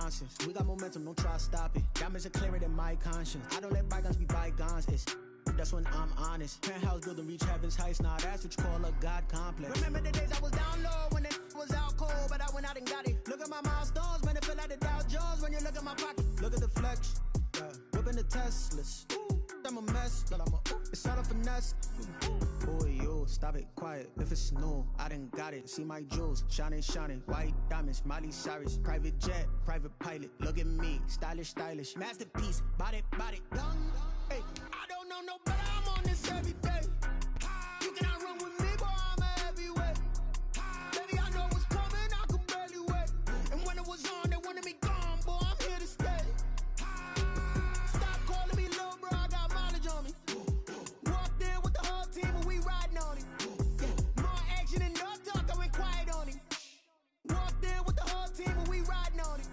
nonsense. We got momentum, don't try to stop it. Diamonds are clearer than my conscience. I don't let bygones be bygones. That's when I'm honest. Penthouse building, reach heaven's heights. Now that's what you call a God complex. Remember the days I was down low when it was out cold, but I went out and got it. Look at my milestones, man, it feel like the Dow Jones when you look at my pocket. Look at the flex, yeah. Whipping the Teslas. I'm a mess, but it's all a finesse. Boy, you stop it, quiet. If it's new, I done got it. See my jewels, shining, shining. White diamonds, Miley Cyrus. Private jet, private pilot. Look at me, stylish, stylish. Masterpiece, body, young. Hey, I don't know no better. I'm on this every day. You cannot run with me, boy. I'm a heavyweight. Baby, I know what's coming. I could barely wait. And when it was on, they wanted me gone, boy. I'm here to stay. Stop calling me little bro. I got mileage on me. Walked in with the whole team and we riding on it. More action and no talk. I went quiet on it. Walked in with the whole team and we riding on it.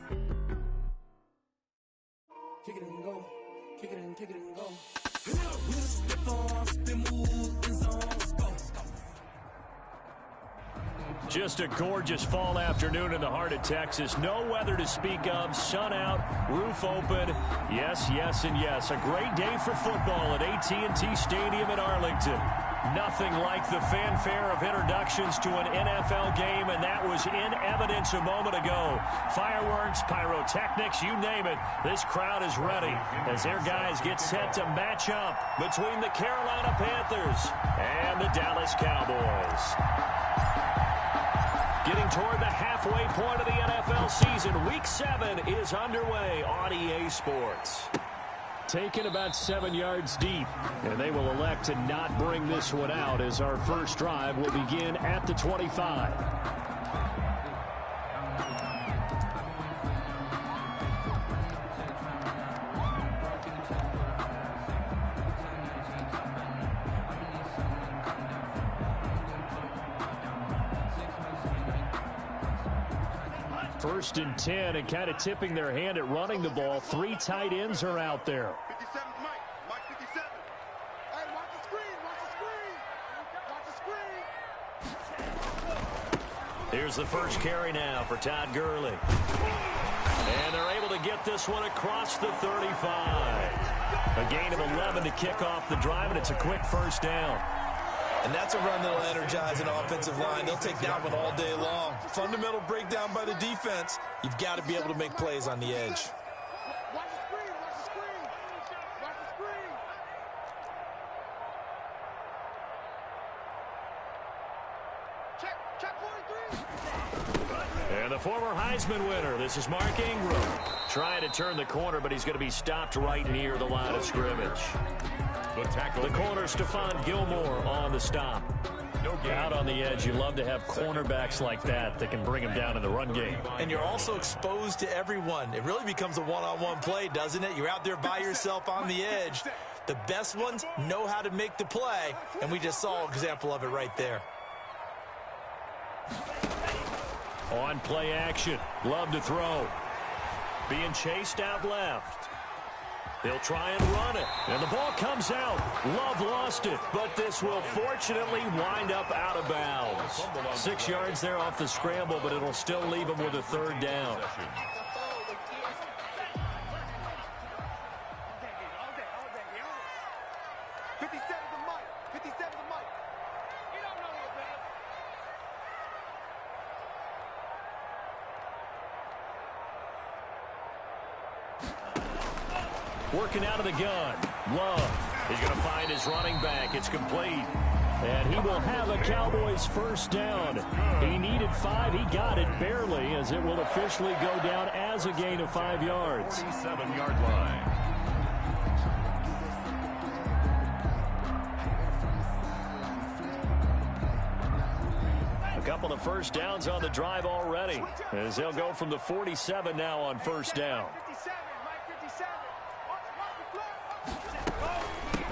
Kick it and go. Kick it and go. Just a gorgeous fall afternoon in the heart of Texas. No weather to speak of. Sun out, roof open. Yes, yes, and yes. A great day for football at AT&T Stadium in Arlington. Nothing like the fanfare of introductions to an NFL game, and that was in evidence a moment ago. Fireworks, pyrotechnics, you name it. This crowd is ready as their guys get set to match up between the Carolina Panthers and the Dallas Cowboys. Getting toward the halfway point of the NFL season, Week 7 is underway on EA Sports. Taken about 7 yards deep, and they will elect to not bring this one out as our first drive will begin at the 25. First and 10, and kind of tipping their hand at running the ball. 3 tight ends are out there. 57, Mike 57. Hey, watch the screen, watch the screen. Here's the first carry now for Todd Gurley. And they're able to get this one across the 35. A gain of 11 to kick off the drive, and it's a quick first down. And that's a run that'll energize an offensive line. They'll take that one all day long. Fundamental breakdown by the defense. You've got to be able to make plays on the edge. Watch the screen, watch the screen. Watch the screen. Check 43. And the former Heisman winner, this is Mark Ingram. Trying to turn the corner, but he's going to be stopped right near the line of scrimmage. The corner, Stephon Gilmore, on the stop. Out on the edge, you love to have cornerbacks like that can bring him down in the run game. And you're also exposed to everyone. It really becomes a one-on-one play, doesn't it? You're out there by yourself on the edge. The best ones know how to make the play, and we just saw an example of it right there. On play action, Love to throw. Being chased out left. They'll try and run it, and the ball comes out. Love lost it, but this will fortunately wind up out of bounds. 6 yards there off the scramble, but it'll still leave him with a third down. Working out of the gun. Love is going to find his running back. It's complete. And he will have a Cowboys first down. He needed 5. He got it barely, as it will officially go down as a gain of 5 yards. 47-yard line. A couple of first downs on the drive already, as they'll go from the 47 now on first down.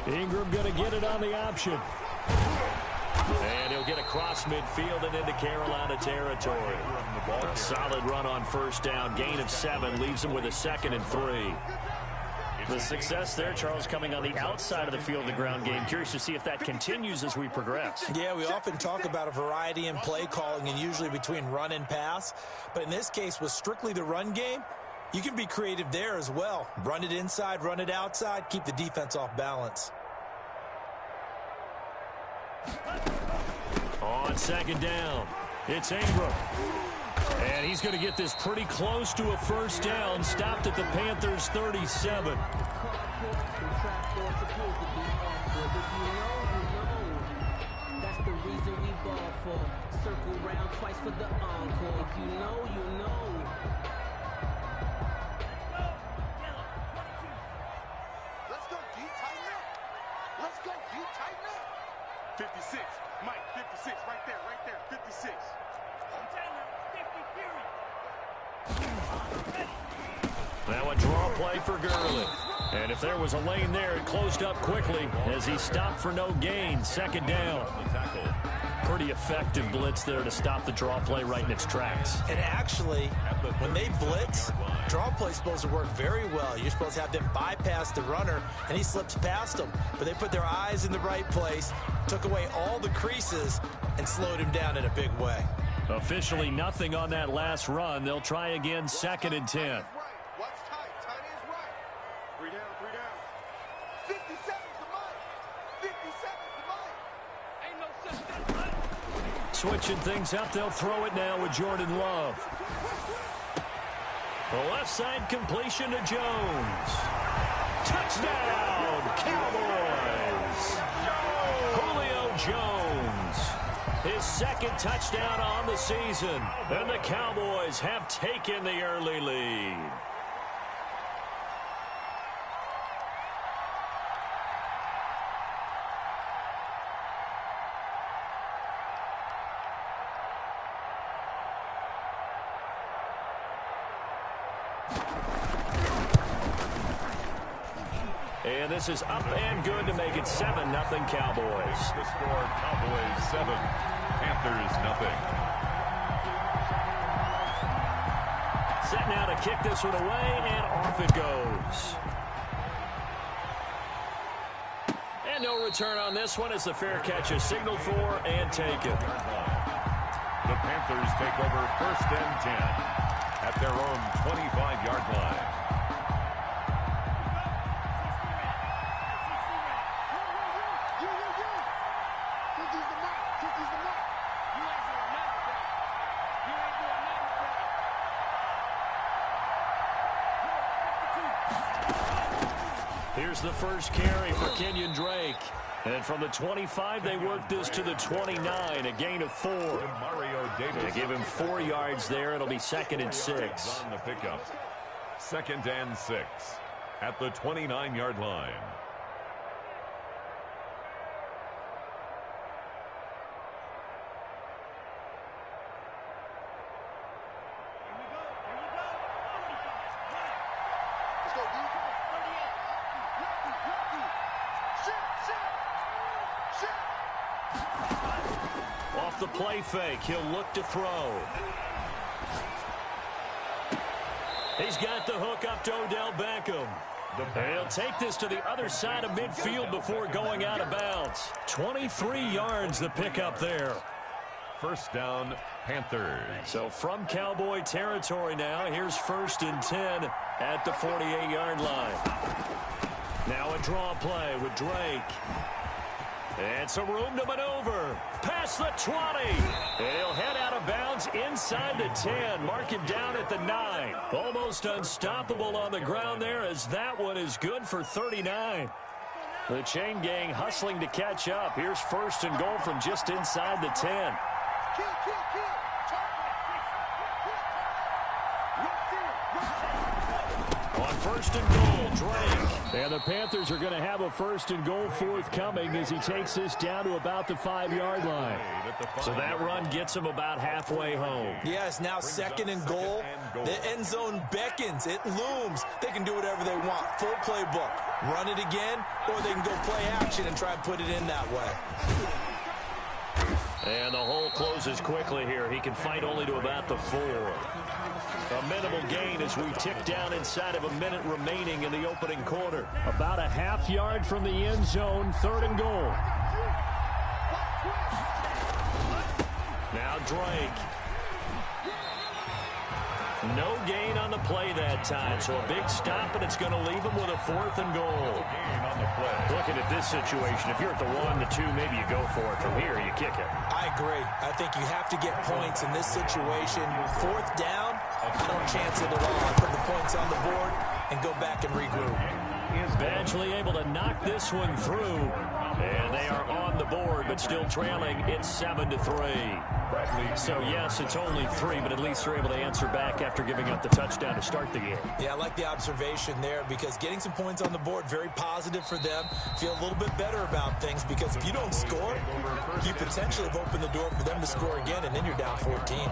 Ingram going to get it on the option. And he'll get across midfield and into Carolina territory. A solid run on first down. Gain of 7 leaves him with a 2nd and 3. The success there, Charles, coming on the outside of the field, the ground game. Curious to see if that continues as we progress. Yeah, we often talk about a variety in play calling and usually between run and pass. But in this case, with strictly the run game, You can be creative there as well. Run it inside, run it outside, keep the defense off balance. On second down, it's Ingram. And he's going to get this pretty close to a first down, stopped at the Panthers' 37. That's the reason we ball for. Circle round twice for the encore. If you know, you know. Let's go, D, tighten up. Let's go, D, tighten up. 56, Mike, 56, right there, 56. Now a draw play for Gurley. And if there was a lane there, it closed up quickly as he stopped for no gain. Second down. Pretty effective blitz there to stop the draw play right in its tracks. And actually, when they blitz, draw play's supposed to work very well. You're supposed to have them bypass the runner, and he slips past them. But they put their eyes in the right place, took away all the creases, and slowed him down in a big way. Officially nothing on that last run. They'll try again, second and 10. What's tight? Tight is right. 3 down, 3 down. 57 to Mike. 57 to Mike. Ain't no such thing, Mike. Switching things up, they'll throw it now with Jordan Love. The left side completion to Jones. Touchdown, Cowboys! Julio Jones, his second touchdown on the season. And the Cowboys have taken the early lead. And this is up and good to make it 7-0 Cowboys. The score, Cowboys 7, Panthers 0. Set now to kick this one away, and off it goes. And no return on this one as the fair catch is signaled for and taken. The Panthers take over 1st and 10 at their own 25-yard line. Here's the first carry for Kenyon Drake. And from the 25, they work this to the 29, a gain of 4. They give him 4 yards there. It'll be 2nd and 6. On the pickup. 2nd and 6 at the 29-yard line. Off the play fake, he'll look to throw. He's got the hook up to Odell Beckham. And he'll take this to the other side of midfield before going out of bounds. 23 yards the pickup there. First down, Panthers. So from Cowboy territory now, here's 1st and 10 at the 48-yard line. Now a draw play with Drake. And some room to maneuver. Past the 20. He'll head out of bounds inside the 10. Mark him down at the 9. Almost unstoppable on the ground there as that one is good for 39. The chain gang hustling to catch up. Here's 1st and goal from just inside the 10. On 1st and goal, Drake. And the Panthers are going to have a 1st and goal forthcoming as he takes this down to about the 5-yard line. So that run gets him about halfway home. Yeah, it's now 2nd and goal. The end zone beckons. It looms. They can do whatever they want. Full playbook. Run it again, or they can go play action and try and put it in that way. And the hole closes quickly here. He can fight only to about the 4. A minimal gain as we tick down inside of a minute remaining in the opening quarter. About a half yard from the end zone, 3rd and goal. Now Drake. No gain on the play that time, so a big stop, and it's going to leave them with a 4th and goal. Looking at this situation, if you're at the 1, the 2, maybe you go for it. From here, you kick it. I agree. I think you have to get points in this situation. 4th down, I don't chance it at all. I put the points on the board and go back and regroup. Eventually able to knock this one through, and they are on the board, but still trailing. It's 7-3. So, yes, it's only 3, but at least they're able to answer back after giving up the touchdown to start the game. Yeah, I like the observation there because getting some points on the board, very positive for them. Feel a little bit better about things because if you don't score, you potentially have opened the door for them to score again, and then you're down 14.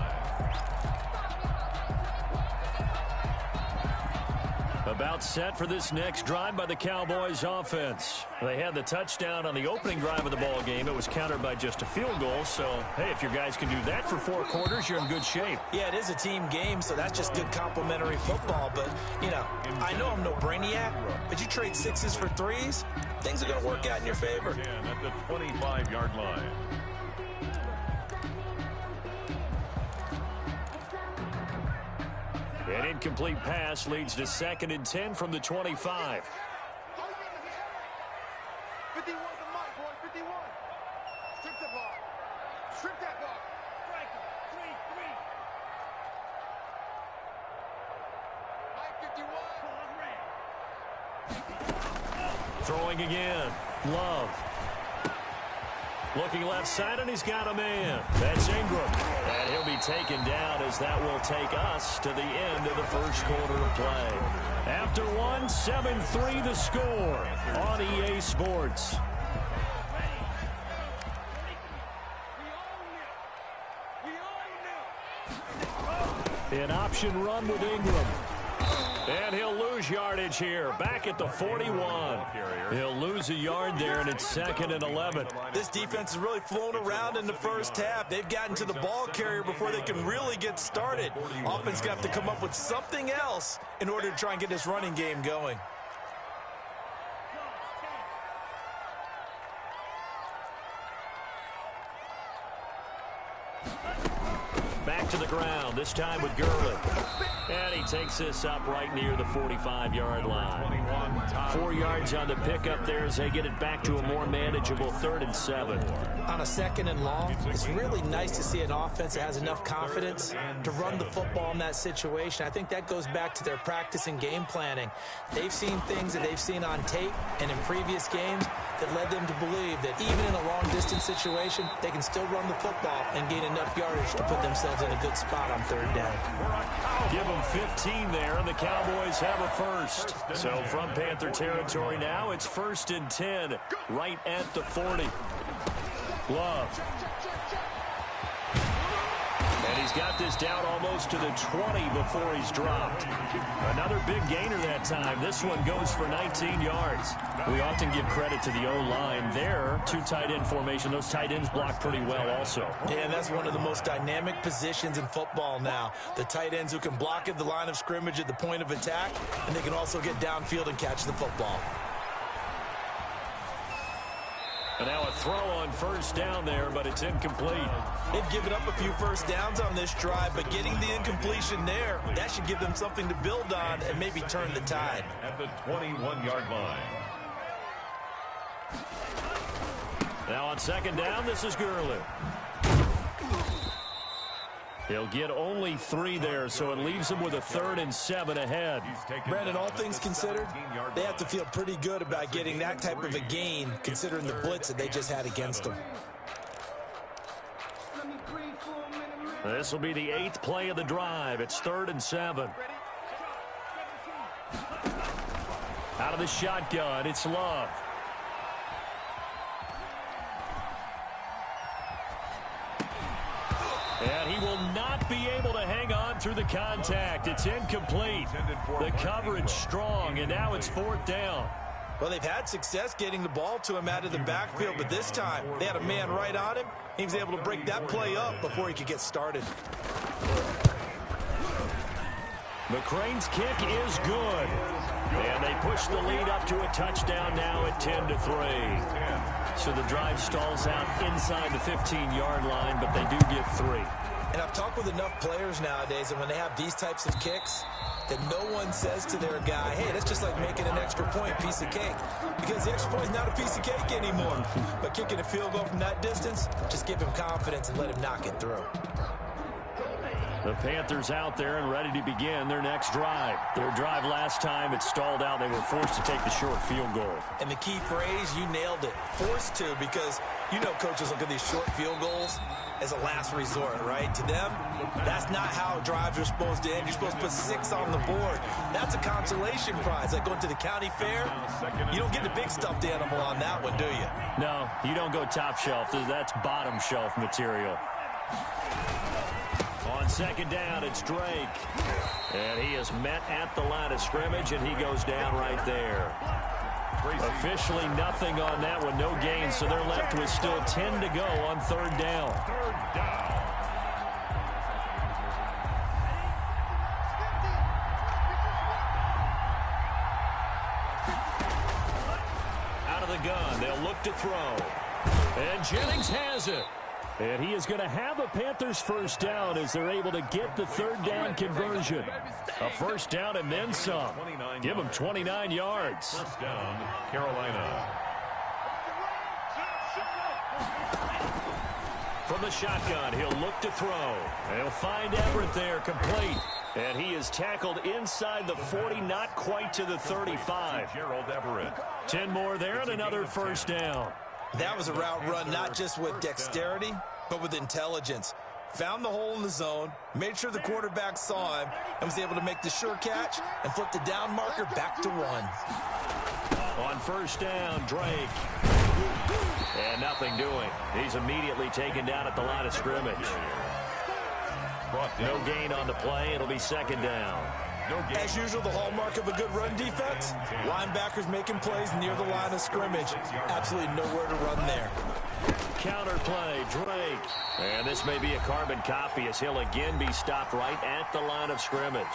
About set for this next drive by the Cowboys offense. They had the touchdown on the opening drive of the ball game. It was countered by just a field goal. So, hey, if your guys can do that for 4 quarters, you're in good shape. Yeah, it is a team game, so that's just good complimentary football. But, you know, I know I'm no brainiac, but you trade 6s for 3s, things are going to work out in your favor. Again at the 25-yard line. An incomplete pass leads to 2nd and 10 from the 25. 51 to Mike, boy, 51. Strip the ball. Strip that ball. Strike it. 3-3. Mike 51. Throwing again. Love. Looking left side, and he's got a man. That's Ingram. And he'll be taken down as that will take us to the end of the first quarter of play. After 1, 7-3 the score on EA Sports. An option run with Ingram. And he'll lose yardage here. Back at the 41. He'll lose a yard there, and it's 2nd and 11. This defense has really flown around in the first half. They've gotten to the ball carrier before they can really get started. Offense got to come up with something else in order to try and get this running game going. Back to the ground, this time with Gurley. And he takes this up right near the 45-yard line. 4 yards on the pickup there as they get it back to a more manageable 3rd and 7. On a 2nd and long, it's really nice to see an offense that has enough confidence to run the football in that situation. I think that goes back to their practice and game planning. They've seen things that they've seen on tape and in previous games that led them to believe that even in a long-distance situation, they can still run the football and gain enough yardage to put themselves in a good spot on 3rd down. Give them 15 there, and the Cowboys have a first. So from Panther territory now, it's 1st and 10, right at the 40. Love. And he's got this down almost to the 20 before he's dropped. Another big gainer that time. This one goes for 19 yards. We often give credit to the O-line there. 2 tight end formation. Those tight ends block pretty well also. Yeah, and that's one of the most dynamic positions in football now. The tight ends who can block at the line of scrimmage at the point of attack, and they can also get downfield and catch the football. And now a throw on 1st down there, but it's incomplete. They've given up a few first downs on this drive, but getting the incompletion there, that should give them something to build on and maybe turn the tide. At the 21-yard line. Now on 2nd down, this is Gurley. He'll get only 3 there, so it leaves him with a 3rd and 7 ahead. Brandon, all things considered, they have to feel pretty good about getting that type of a gain, considering the blitz that they just had against them. This will be the 8th play of the drive. It's 3rd and 7. Out of the shotgun, it's Love. And he will not be able to hang on through the contact. It's incomplete. The coverage strong, and now it's 4th down. Well, they've had success getting the ball to him out of the backfield, but this time they had a man right on him. He was able to break that play up before he could get started. McCrane's kick is good. And they push the lead up to a touchdown now at 10-3. So the drive stalls out inside the 15-yard line, but they do get 3. And I've talked with enough players nowadays that when they have these types of kicks, that no one says to their guy, hey, that's just like making an extra point piece of cake. Because the extra point is not a piece of cake anymore. But kicking a field goal from that distance, just give him confidence and let him knock it through. The Panthers out there and ready to begin their next drive. Their drive last time, it stalled out. They were forced to take the short field goal. And the key phrase, you nailed it, forced to, because you know coaches look at these short field goals as a last resort, right? To them, that's not how drives are supposed to end. You're supposed to put 6 on the board. That's a consolation prize. Like going to the county fair, you don't get the big stuffed animal on that one, do you? No, you don't go top shelf. That's bottom shelf material. On second down, it's Drake. And he is met at the line of scrimmage, and he goes down right there. Officially nothing on that one, no gain, so they're left with still 10 to go on third down. Out of the gun, they'll look to throw. And Jennings has it. And he is going to have a Panthers first down as they're able to get the third down conversion. A first down and then some. Give him 29 yards. First down, Carolina. From the shotgun, he'll look to throw. He'll find Everett there, complete. And he is tackled inside the 40, not quite to the 35. Gerald Everett. 10 more there and another first down. That was a route run not just with dexterity, but with intelligence. Found the hole in the zone, made sure the quarterback saw him, and was able to make the sure catch and flip the down marker back to 1. On first down, Drake. And nothing doing. He's immediately taken down at the line of scrimmage. No gain on the play. It'll be second down. As usual, the hallmark of a good run defense, linebackers making plays near the line of scrimmage. Absolutely nowhere to run there. Counter play, Drake. And this may be a carbon copy as he'll again be stopped right at the line of scrimmage.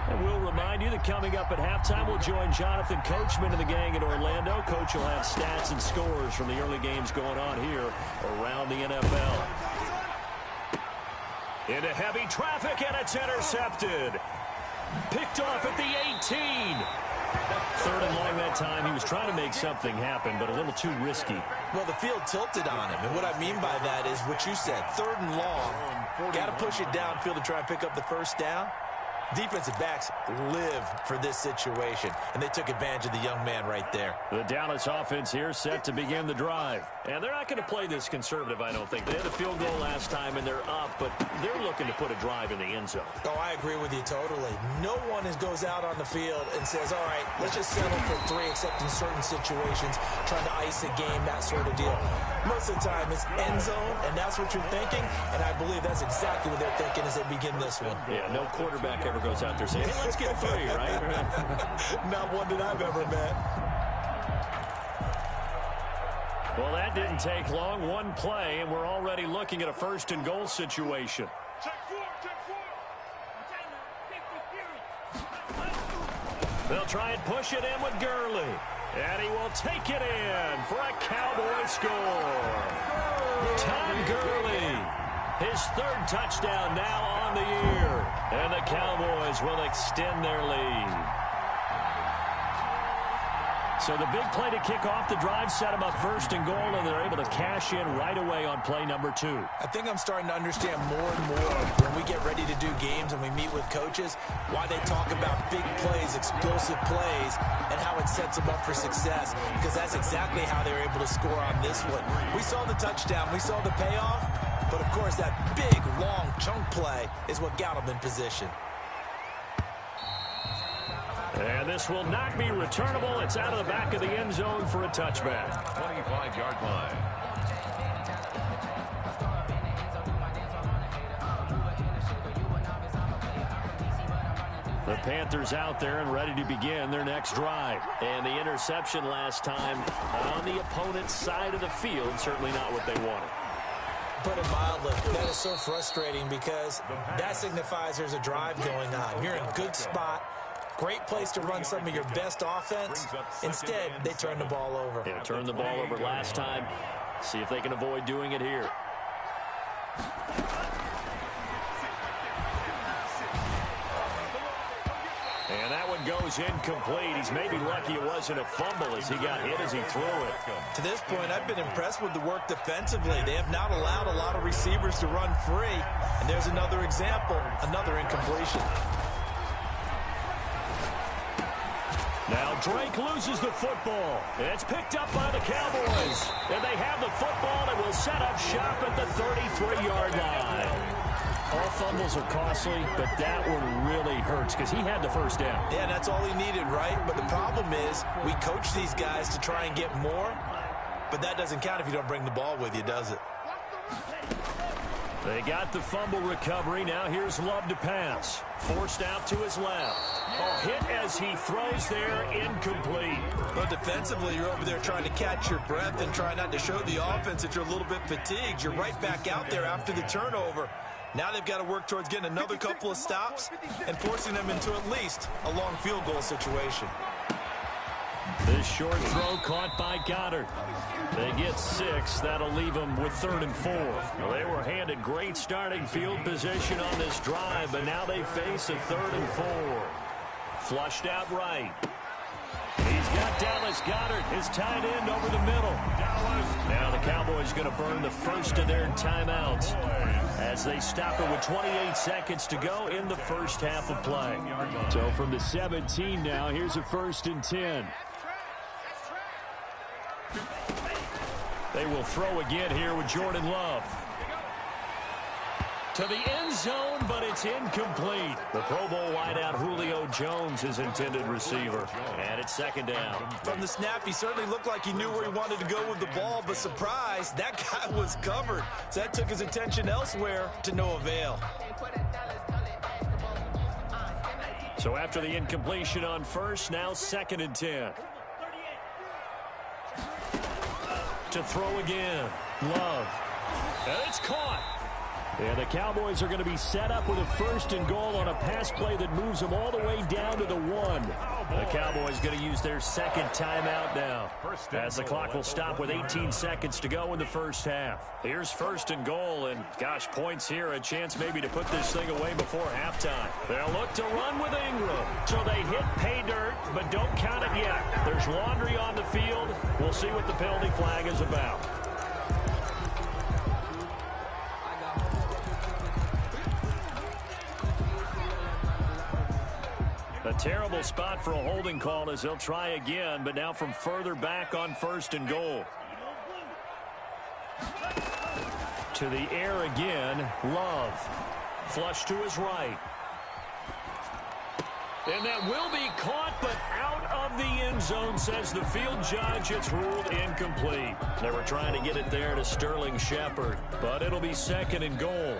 And we'll remind you that coming up at halftime, we'll join Jonathan Coachman and the gang in Orlando. Coach will have stats and scores from the early games going on here around the NFL. Into heavy traffic, and it's intercepted. Picked off at the 18. Third and long that time. He was trying to make something happen, but a little too risky. Well, the field tilted on him, and what I mean by that is what you said. Third and long, got to push it downfield to try and pick up the first down. Defensive backs live for this situation, and they took advantage of the young man right there. The Dallas offense here set to begin the drive. And they're not going to play this conservative, I don't think. They had a field goal last time, and they're up, but they're looking to put a drive in the end zone. Oh, I agree with you totally. No one goes out on the field and says, all right, let's just settle for 3, except in certain situations, trying to ice a game, that sort of deal. Most of the time, it's end zone, and that's what you're thinking, and I believe that's exactly what they're thinking as they begin this one. Yeah, no quarterback ever goes out there saying, hey, let's get 3, right? Not one that I've ever met. Well, that didn't take long. One play, and we're already looking at a first and goal situation. They'll try and push it in with Gurley. And he will take it in for a Cowboy score. Todd Gurley, his 3rd touchdown now on the year. And the Cowboys will extend their lead. So the big play to kick off the drive set them up first and goal, and they're able to cash in right away on play number 2. I think I'm starting to understand more and more when we get ready to do games and we meet with coaches why they talk about big plays, explosive plays, and how it sets them up for success, because that's exactly how they were able to score on this one. We saw the touchdown, we saw the payoff, but of course that big, long chunk play is what got them in position. And this will not be returnable. It's out of the back of the end zone for a touchback. 25-yard line. The Panthers out there and ready to begin their next drive. And the interception last time on the opponent's side of the field, certainly not what they wanted. Put it mildly, that is so frustrating because that signifies there's a drive going on. You're in a good spot. Great place to run some of your best offense. Instead, they turn the ball over. Yeah, turned the ball over last time. See if they can avoid doing it here. And that one goes incomplete. He's maybe lucky it wasn't a fumble as he got hit as he threw it. To this point, I've been impressed with the work defensively. They have not allowed a lot of receivers to run free. And there's another example, another incompletion. Now Drake loses the football. It's picked up by the Cowboys. And they have the football and will set up shop at the 33-yard line. All fumbles are costly, but that one really hurts because he had the first down. Yeah, that's all he needed, right? But the problem is we coach these guys to try and get more, but that doesn't count if you don't bring the ball with you, does it? They got the fumble recovery. Now here's Love to pass. Forced out to his left. A hit as he throws there, incomplete. But defensively, you're over there trying to catch your breath and try not to show the offense that you're a little bit fatigued. You're right back out there after the turnover. Now they've got to work towards getting another couple of stops and forcing them into at least a long field goal situation. This short throw caught by Goddard. They get 6. That'll leave them with 3rd and 4. Well, they were handed great starting field position on this drive, but now they face a 3rd and 4. Flushed out right. He's got Dallas Goedert, his tight end, over the middle. Now the Cowboys going to burn the first of their timeouts as they stop it with 28 seconds to go in the first half of play. So from the 17 now, here's a 1st and 10. They will throw again here with Jordan Love. To the end zone, but it's incomplete. The Pro Bowl wideout Julio Jones is intended receiver. And it's 2nd down. From the snap, he certainly looked like he knew where he wanted to go with the ball, but surprise, that guy was covered. So that took his attention elsewhere to no avail. So after the incompletion on first, now 2nd and 10. To throw again. Love. And it's caught. And the Cowboys are going to be set up with a 1st and goal on a pass play that moves them all the way down to the 1. The Cowboys going to use their 2nd timeout now, as the clock will stop with 18 seconds to go in the first half. Here's 1st and goal, and gosh, points here, a chance maybe to put this thing away before halftime. They'll look to run with Ingram. So they hit pay dirt, but don't count it yet. There's laundry on the field. We'll see what the penalty flag is about. A terrible spot for a holding call as they'll try again, but now from further back on 1st and goal. To the air again, Love. Flush to his right. And that will be caught, but out of the end zone, says the field judge. It's ruled incomplete. They were trying to get it there to Sterling Shepard, but it'll be 2nd and goal.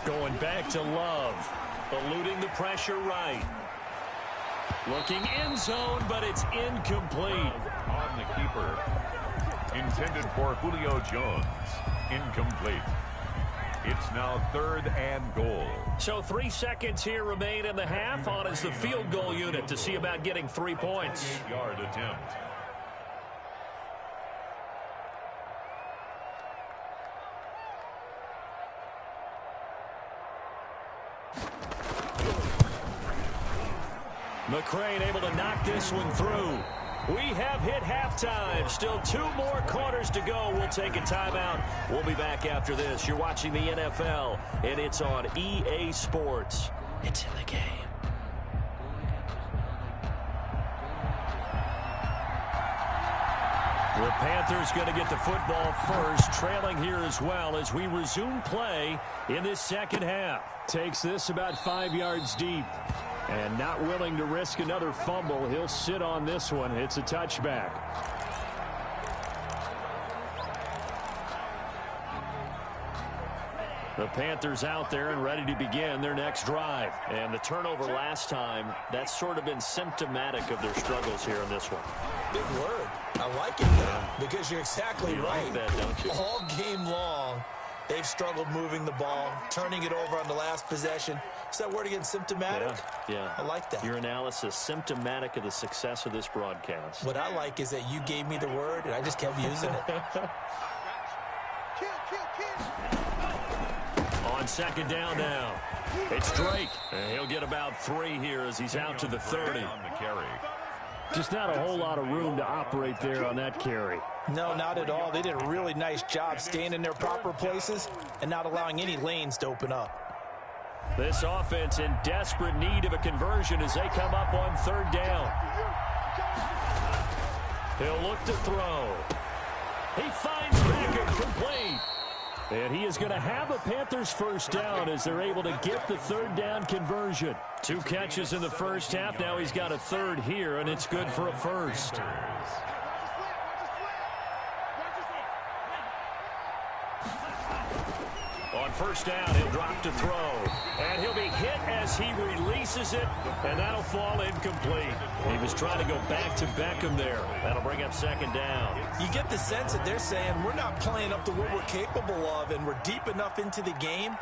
Going back to Love, eluding the pressure right. Looking end zone, but it's incomplete. On the keeper. Intended for Julio Jones. Incomplete. It's now 3rd and goal. So 3 seconds here remain in the half. On is the field goal unit to see about getting 3 points. 8-yard attempt. McCrane able to knock this one through. We have hit halftime. Still 2 more quarters to go. We'll take a timeout. We'll be back after this. You're watching the NFL, and it's on EA Sports. It's in the game. The Panthers going to get the football first, trailing here as well as we resume play in this second half. Takes this about 5 yards deep. And not willing to risk another fumble. He'll sit on this one. It's a touchback. The Panthers out there and ready to begin their next drive. And the turnover last time, that's sort of been symptomatic of their struggles here in this one. Big word. I like it, though, because you're exactly right. Like that, don't you? All game long, they've struggled moving the ball, turning it over on the last possession. Is that word again, symptomatic? Yeah. I like that. Your analysis, symptomatic of the success of this broadcast. What I like is that you gave me the word, and I just kept using it. On second down now, it's Drake. And he'll get about 3 here as he's out to the 30. Just not a whole lot of room to operate there on that carry. No, not at all. They did a really nice job staying in their proper places and not allowing any lanes to open up. This offense in desperate need of a conversion as they come up on third down. He'll look to throw. He finds Beckham complete. And he is going to have a Panthers first down as they're able to get the third down conversion. 2 catches in the first half. Now he's got a third here, and it's good for a first. On first down, he'll drop to throw. And he'll be hit as he releases it, and that'll fall incomplete. He was trying to go back to Beckham there. That'll bring up second down. You get the sense that they're saying we're not playing up to what we're capable of, and we're deep enough into the game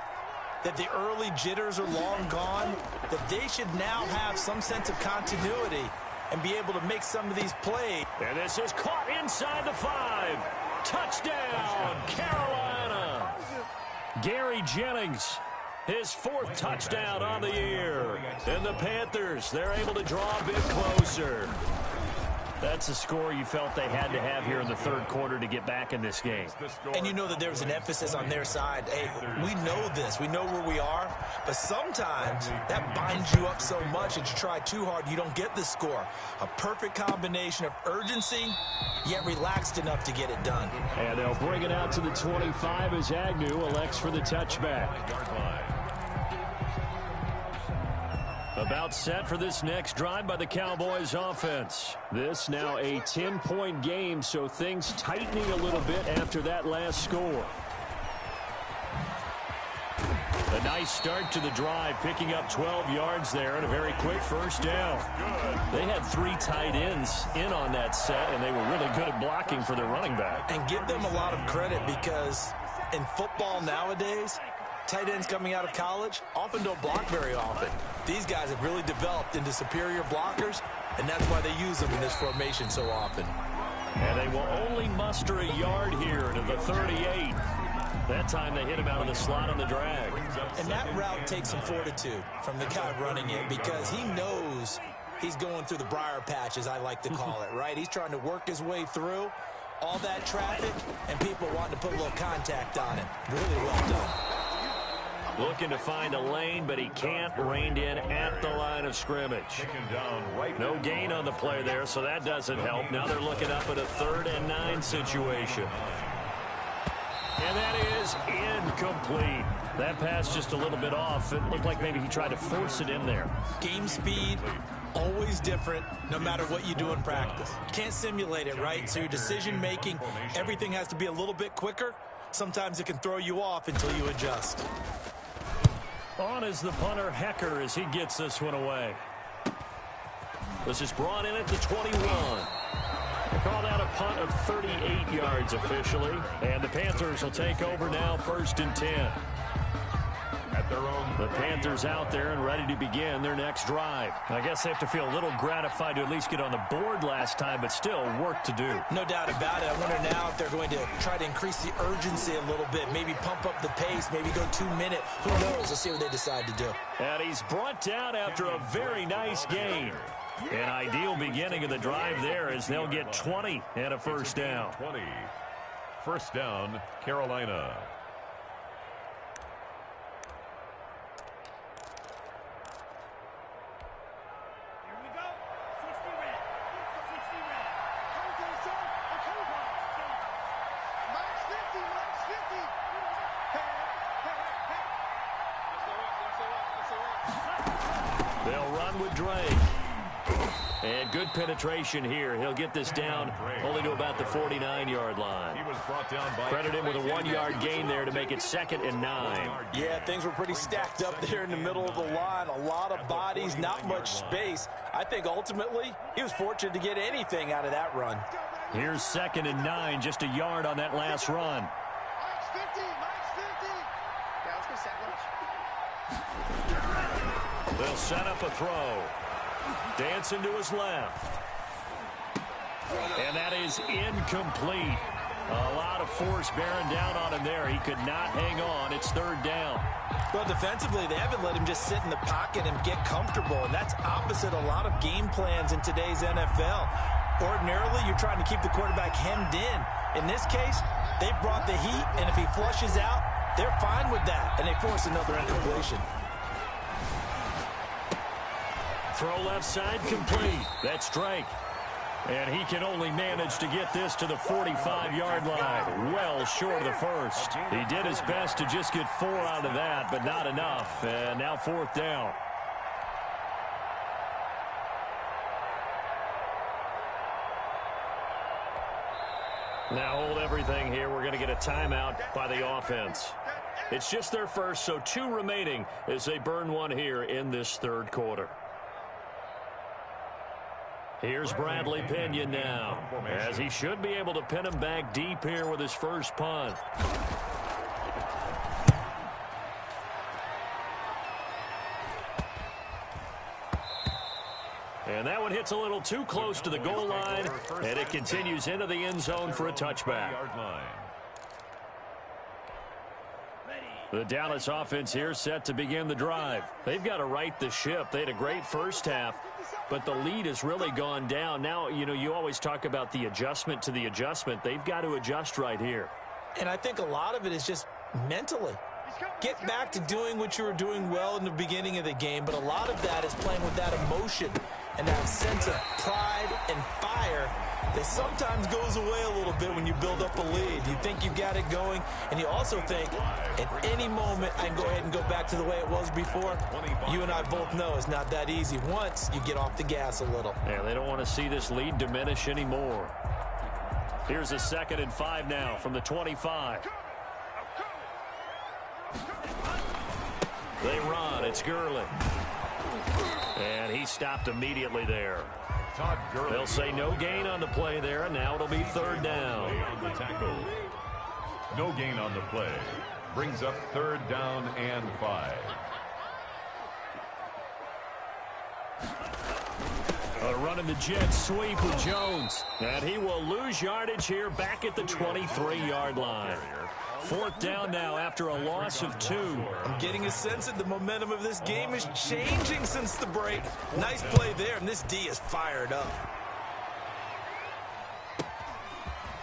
that the early jitters are long gone, that they should now have some sense of continuity and be able to make some of these plays. And this is caught inside the 5. Touchdown, Carolina. Gary Jennings, his 4th touchdown on the year. And the Panthers, they're able to draw a bit closer. That's a score you felt they had to have here in the third quarter to get back in this game. And you know that there was an emphasis on their side. Hey, we know this. We know where we are. But sometimes that binds you up so much that you try too hard, you don't get the score. A perfect combination of urgency, yet relaxed enough to get it done. And they'll bring it out to the 25 as Agnew elects for the touchback. About set for this next drive by the Cowboys offense. This now a 10-point game, so things tightening a little bit after that last score. A nice start to the drive, picking up 12 yards there and a very quick first down. They had 3 tight ends in on that set, and they were really good at blocking for their running back. And give them a lot of credit because in football nowadays, tight ends coming out of college often don't block very often. These guys have really developed into superior blockers, and that's why they use them in this formation so often. And they will only muster a yard here to the 38. That time they hit him out of the slot on the drag. And that route takes some fortitude from the guy running it because he knows he's going through the briar patch, as I like to call it, right? He's trying to work his way through all that traffic and people wanting to put a little contact on it. Really well done. Looking to find a lane, but he can't. Reined in at the line of scrimmage. No gain on the play there, so that doesn't help. Now they're looking up at a 3rd and 9 situation. And that is incomplete. That pass just a little bit off. It looked like maybe he tried to force it in there. Game speed, always different, no matter what you do in practice. You can't simulate it, right? So your decision-making, everything has to be a little bit quicker. Sometimes it can throw you off until you adjust. On is the punter, Hecker, as he gets this one away. This is brought in at the 21. They call that a punt of 38 yards officially. And the Panthers will take over now, 1st and 10. At their own. The Panthers out there and ready to begin their next drive. I guess they have to feel a little gratified to at least get on the board last time, but still work to do. No doubt about it. I wonder now if they're going to try to increase the urgency a little bit, maybe pump up the pace, maybe go 2-minute. Who knows? Let's see what they decide to do. And he's brought down after a very nice gain. An ideal beginning of the drive there as they'll get 20 and a first down. 20. First down, Carolina. They'll run with Drake. And good penetration here. He'll get this down only to about the 49-yard line. He was brought down by Credit him with a 1-yard gain there to make it 2nd and 9. Yeah, things were pretty stacked up there in the middle of the line. A lot of bodies, not much space. I think ultimately he was fortunate to get anything out of that run. Here's 2nd and 9, just a yard on that last run. Max 50, Max 50. Yeah, let's go sandwich. They'll set up a throw. Dancing to his left. And that is incomplete. A lot of force bearing down on him there. He could not hang on. It's 3rd down. Well, defensively, they haven't let him just sit in the pocket and get comfortable, and that's opposite a lot of game plans in today's NFL. Ordinarily, you're trying to keep the quarterback hemmed in. In this case, they brought the heat, and if he flushes out, they're fine with that, and they force another incompletion. Throw left side complete. That's Drake. And he can only manage to get this to the 45-yard line. Well short of the first. He did his best to just get 4 out of that, but not enough. And now 4th down. Now hold everything here. We're going to get a timeout by the offense. It's just their first, so 2 remaining as they burn one here in this 3rd quarter. Here's Bradley Pinion now, as he should be able to pin him back deep here with his first punt. And that one hits a little too close to the goal line, and it continues into the end zone for a touchback. The Dallas offense here set to begin the drive. They've got to right the ship. They had a great first half, but the lead has really gone down. Now, you know, you always talk about the adjustment to the adjustment. They've got to adjust right here. And I think a lot of it is just mentally. Get back to doing what you were doing well in the beginning of the game, but a lot of that is playing with that emotion and that sense of pride and fire that sometimes goes away a little bit when you build up a lead. You think you got it going, and you also think at any moment I can go ahead and go back to the way it was before. You and I both know it's not that easy once you get off the gas a little. Yeah, they don't want to see this lead diminish anymore. Here's a 2nd and 5 now from the 25. They run. It's Gurley. And he stopped immediately there. They'll say no gain on the play there, and now it'll be 3rd down. On the tackle. No gain on the play. Brings up 3rd down and 5. Running the jet sweep with Jones. And he will lose yardage here back at the 23-yard line. 4th down now after a loss of 2. I'm getting a sense that the momentum of this game is changing since the break. Nice play there, and this D is fired up.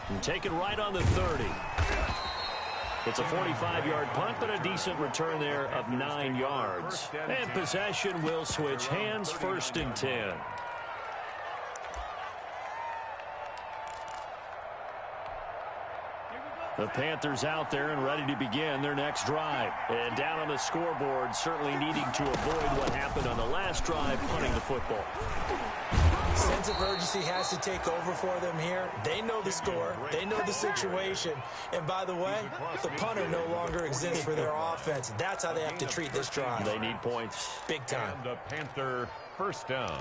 And taken right on the 30. It's a 45-yard punt, but a decent return there of 9 yards. And possession will switch hands, 1st and 10. The Panthers out there and ready to begin their next drive. And down on the scoreboard, certainly needing to avoid what happened on the last drive, punting the football. Sense of urgency has to take over for them here. They know the score. They know the situation. And by the way, the punter no longer exists for their offense. That's how they have to treat this drive. They need points. Big time. And the Panther 1st down.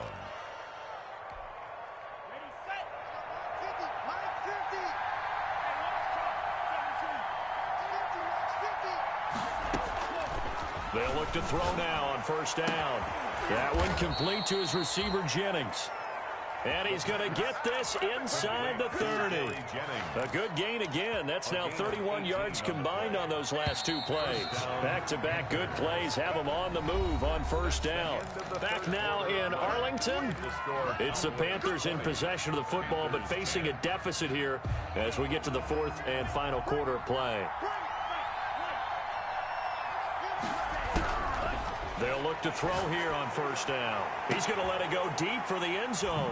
They'll look to throw now on 1st down. That one complete to his receiver, Jennings. And he's going to get this inside the 30. A good gain again. That's now 31 yards combined on those last 2 plays. Back-to-back good plays have them on the move on 1st down. Back now in Arlington. It's the Panthers in possession of the football, but facing a deficit here as we get to the 4th and final quarter of play. They'll look to throw here on 1st down. He's going to let it go deep for the end zone.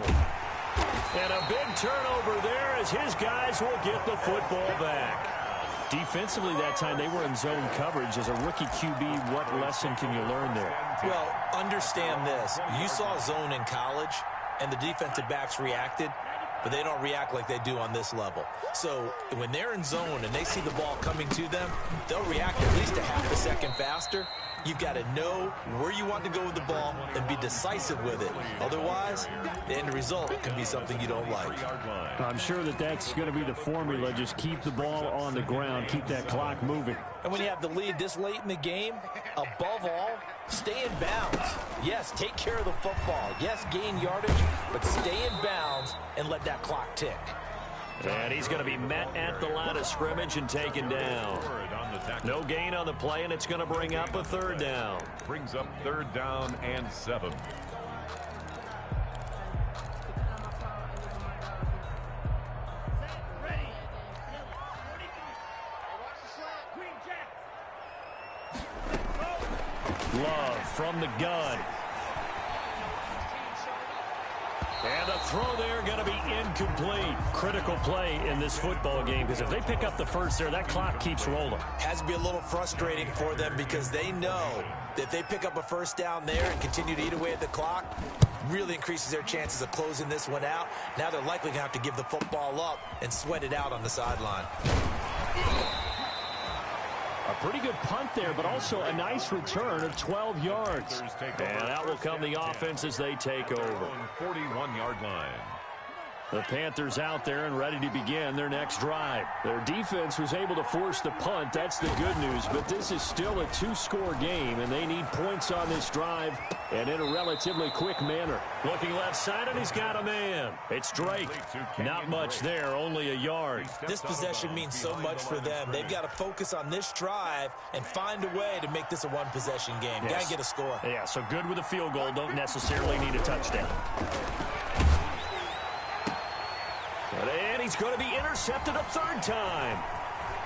And a big turnover there as his guys will get the football back. Defensively that time, they were in zone coverage. As a rookie QB, what lesson can you learn there? Well, understand this. You saw zone in college. and the defensive backs reacted, but they don't react like they do on this level. So when they're in zone and they see the ball coming to them, they'll react at least a half a second faster. You've got to know where you want to go with the ball and be decisive with it. Otherwise, the end result can be something you don't like. I'm sure that's going to be the formula. Just keep the ball on the ground, keep that clock moving. And when you have the lead this late in the game, above all, stay in bounds. Yes, take care of the football. Yes, gain yardage, but stay in bounds and let that clock tick. And he's going to be met at the line of scrimmage and taken down. No gain on the play, and it's going to bring up a third down. Brings up 3rd down and 7. Love from the gun. And a throw there going to be incomplete. Critical play in this football game, because if they pick up the first there, that clock keeps rolling. Has to be a little frustrating for them because they know that if they pick up a first down there and continue to eat away at the clock, really increases their chances of closing this one out. Now they're likely going to have to give the football up and sweat it out on the sideline. A pretty good punt there, but also a nice return of 12 yards. And out will come the offense as they take over. 41-yard line. The Panthers out there and ready to begin their next drive. Their defense was able to force the punt. That's the good news. But this is still a 2-score game, and they need points on this drive and in a relatively quick manner. Looking left side, and he's got a man. It's Drake. Not much there, only a yard. This possession means so much for them. They've got to focus on this drive and find a way to make this a one-possession game. Yes. Got to get a score. Yeah, so good with a field goal. Don't necessarily need a touchdown. And he's going to be intercepted a third time.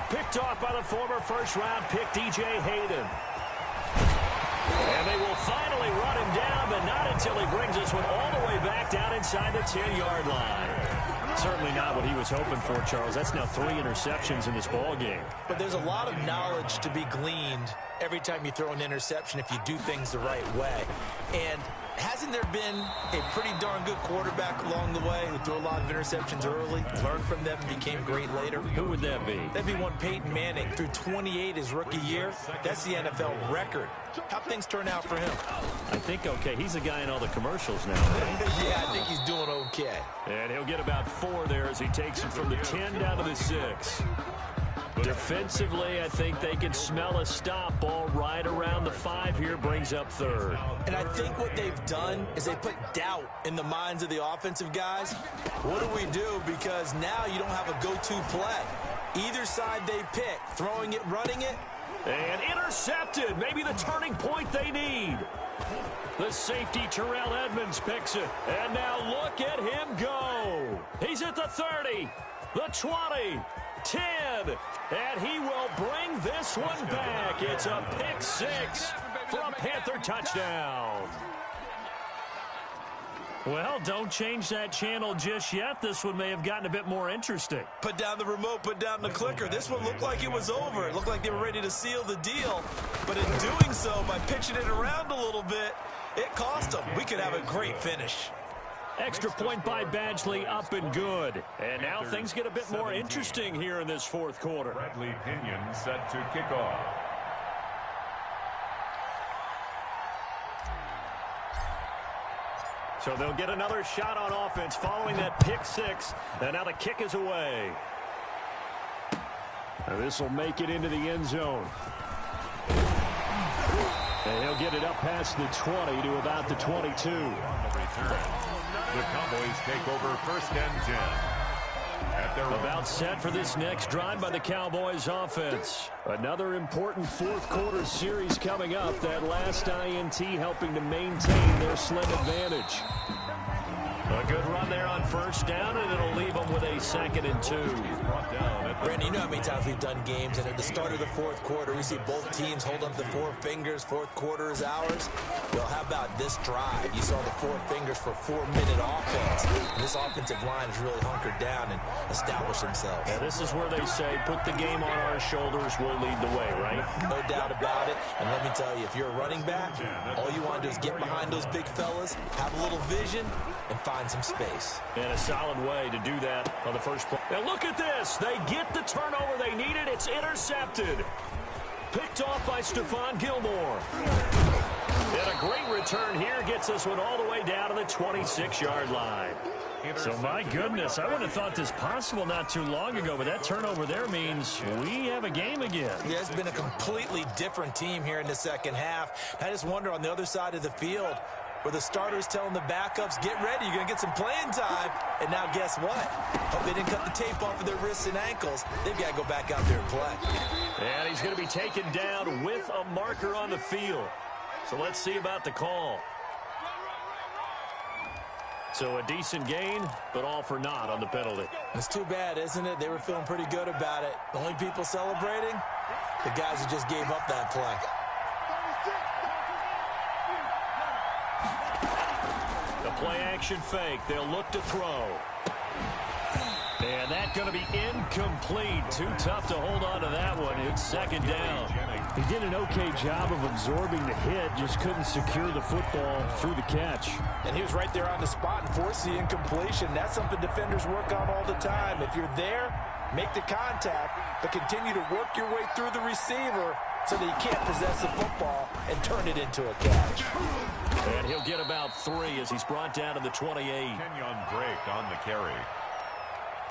Picked off by the former first-round pick, DJ Hayden. And they will finally run him down, but not until he brings this one all the way back down inside the 10-yard line. Certainly not what he was hoping for, Charles. That's now 3 interceptions in this ball game. But there's a lot of knowledge to be gleaned every time you throw an interception if you do things the right way. And hasn't there been a pretty darn good quarterback along the way who threw a lot of interceptions early, learned from them, and became great later? Who would that be? That'd be one Peyton Manning. Threw 28 his rookie year. That's the NFL record. How'd things turn out for him? I think okay. He's a guy in all the commercials now. Yeah, I think he's doing okay. And he'll get about 4 there as he takes it from the 10 down to the 6. Defensively, I think they can smell a stop ball right around the 5 here, brings up 3rd. And I think what they've done is they put doubt in the minds of the offensive guys. What do we do? Because now you don't have a go-to play. Either side they pick, throwing it, running it. And intercepted, maybe the turning point they need. The safety, Terrell Edmonds, picks it. And now look at him go. He's at the 30, the 20, 10, and he will bring this one back. It's a pick 6 for a Panther touchdown. Well, don't change that channel just yet. This one may have gotten a bit more interesting. Put down the remote, put down the clicker. This one looked like it was over. It looked like they were ready to seal the deal. But in doing so, by pitching it around a little bit, it cost them. We could have a great finish. Extra point by Badgley, up and good. And now things get a bit more interesting here in this 4th quarter. Bradley Pinion set to kick off. So they'll get another shot on offense following that pick 6. And now the kick is away. This will make it into the end zone. And he'll get it up past the 20 to about the 22. On the return, the Cowboys take over 1st and 10. At their About set for this next drive by the Cowboys offense. Another important 4th quarter series coming up. That last INT helping to maintain their slim advantage. A good run there on 1st down, and it'll leave them with a 2nd and 2. brought down at Brandon, you know how many times we've done games, and at the start of the fourth quarter, we see both teams hold up the four fingers. Fourth quarter is ours. Well, how about this drive? You saw the four fingers for 4-minute offense. And this offensive line has really hunkered down and established themselves. Yeah, this is where they say, put the game on our shoulders, we'll lead the way, right? No doubt about it. And let me tell you, if you're a running back, all you want to do is get behind those big fellas, have a little vision, and find some space. And a solid way to do that on the first play. Now look at this. They get the turnover they needed. It's intercepted. Picked off by Stephon Gilmore. And a great return here gets us one all the way down to the 26-yard line. So, my goodness, I wouldn't have thought this possible not too long ago, but that turnover there means we have a game again. Yeah, it's been a completely different team here in the second half. I just wonder on the other side of the field, where the starters telling the backups, get ready, you're going to get some playing time. And now guess what? Hope they didn't cut the tape off of their wrists and ankles. They've got to go back out there and play. And he's going to be taken down with a marker on the field. So let's see about the call. So a decent gain, but all for naught on the penalty. It's too bad, isn't it? They were feeling pretty good about it. The only people celebrating, the guys who just gave up that play. The play-action fake. They'll look to throw. And that's going to be incomplete. Too tough to hold on to that one. It's second down. He did an okay job of absorbing the hit, just couldn't secure the football through the catch. And he was right there on the spot and forced the incompletion. That's something defenders work on all the time. If you're there, make the contact, but continue to work your way through the receiver so that you can't possess the football and turn it into a catch. And he'll get about 3 as he's brought down to the 28. Kenyon Drake on the carry.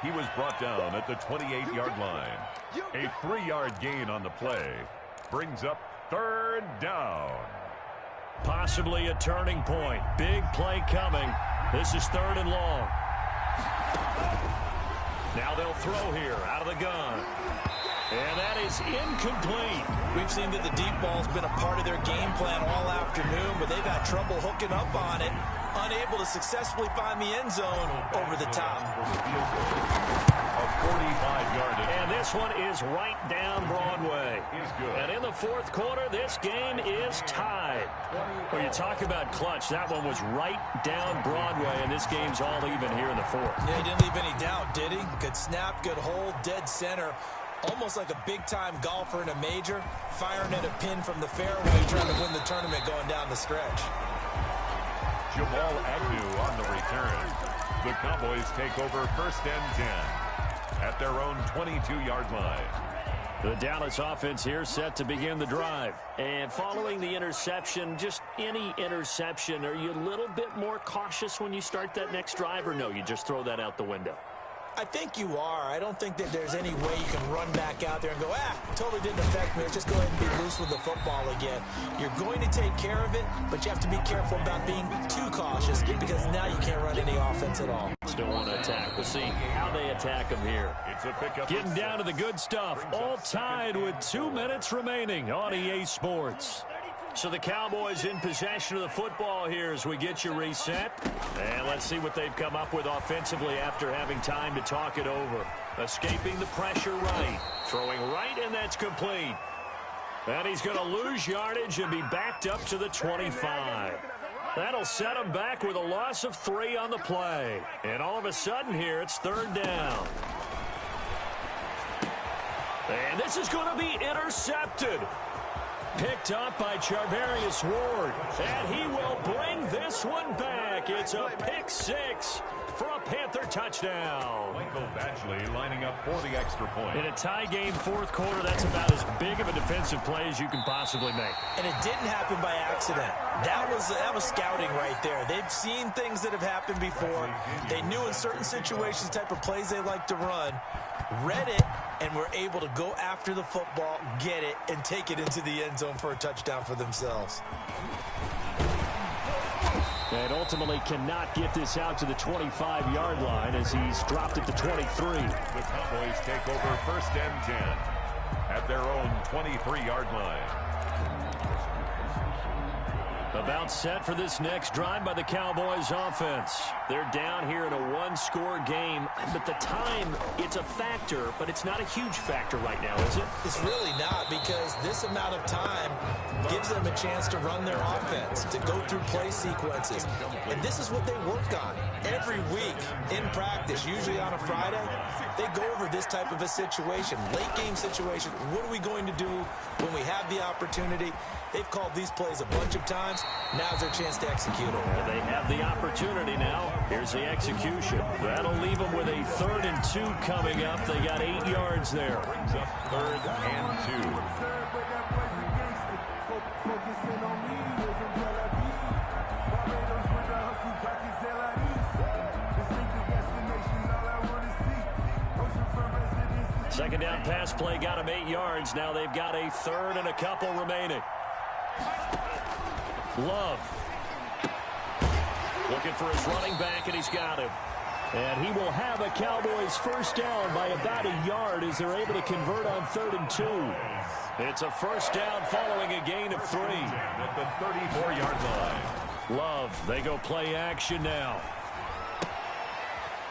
He was brought down at the 28-yard line. A 3-yard gain on the play brings up third down. Possibly a turning point. Big play coming. This is 3rd and long. Now they'll throw here out of the gun. And that is incomplete. We've seen that the deep ball's been a part of their game plan all afternoon, but they've had trouble hooking up on it, unable to successfully find the end zone over the top. A 45-yard. And this one is right down Broadway. And in the fourth quarter, this game is tied. When you talk about clutch, that one was right down Broadway, and this game's all even here in the fourth. Yeah, he didn't leave any doubt, did he? Good snap, good hold, dead center. Almost like a big-time golfer in a major, firing at a pin from the fairway, trying to win the tournament going down the stretch. Jamal Agnew on the return. The Cowboys take over 1st and 10 at their own 22-yard line. The Dallas offense here set to begin the drive. And following the interception, just any interception, are you a little bit more cautious when you start that next drive, or no, you just throw that out the window? I think you are. I don't think that there's any way you can run back out there and go, totally didn't affect me. Let's just go ahead and be loose with the football again. You're going to take care of it, but you have to be careful about being too cautious because now you can't run any offense at all. Still want to attack. We'll see how they attack them here. It's a pickup. Getting down to the good stuff. All tied with 2 minutes remaining on EA Sports. So the Cowboys in possession of the football here as we get you reset. And let's see what they've come up with offensively after having time to talk it over. Escaping the pressure right. Throwing right, and that's complete. And he's going to lose yardage and be backed up to the 25. That'll set him back with a loss of 3 on the play. And all of a sudden here, it's 3rd down. And this is going to be intercepted. Picked up by Charvarius Ward. And he will bring this one back. It's a pick 6 for a Panther touchdown. Michael Badgley lining up for the extra point. In a tie game fourth quarter, that's about as big of a defensive play as you can possibly make. And it didn't happen by accident. That was scouting right there. They've seen things that have happened before. They knew in certain situations the type of plays they like to run. Read it, and were able to go after the football, get it, and take it into the end zone for a touchdown for themselves. And ultimately cannot get this out to the 25-yard line as he's dropped it to 23. The Cowboys take over 1st and 10 at their own 23-yard line. About set for this next drive by the Cowboys offense. They're down here in a one-score game, but the time, it's a factor, but it's not a huge factor right now, is it? It's really not, because this amount of time gives them a chance to run their offense, to go through play sequences. And this is what they work on every week in practice, usually on a Friday. They go over this type of a situation, late game situation. What are we going to do when we have the opportunity? They've called these plays a bunch of times. Now's their chance to execute them. Well, they have the opportunity now. Here's the execution. That'll leave them with a 3rd and 2 coming up. They got 8 yards there. Brings up 3rd and 2. Second down pass play got them 8 yards. Now they've got a 3rd and a couple remaining. Love looking for his running back, and he's got him. And he will have a Cowboys first down by about a yard as they're able to convert on 3rd and 2. It's a first down following a gain of 3. At the 34-yard line. Love, they go play action now.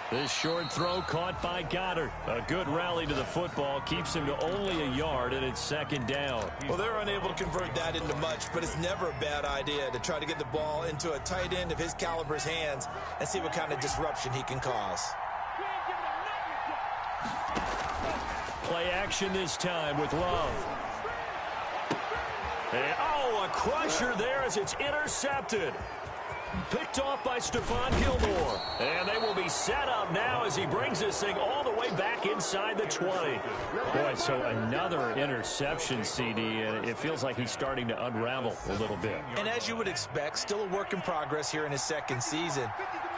This short throw caught by Goddard. A good rally to the football keeps him to only a yard, and it's 2nd down. Well, they're unable to convert that into much, but it's never a bad idea to try to get the ball into a tight end of his caliber's hands and see what kind of disruption he can cause. Play action this time with Love. And, a crusher there as it's intercepted. Picked off by Stephon Gilmore. And they will be set up now as he brings this thing all the way back inside the 20. Boy, so another interception, CD, and it feels like he's starting to unravel a little bit. And as you would expect, still a work in progress here in his 2nd season.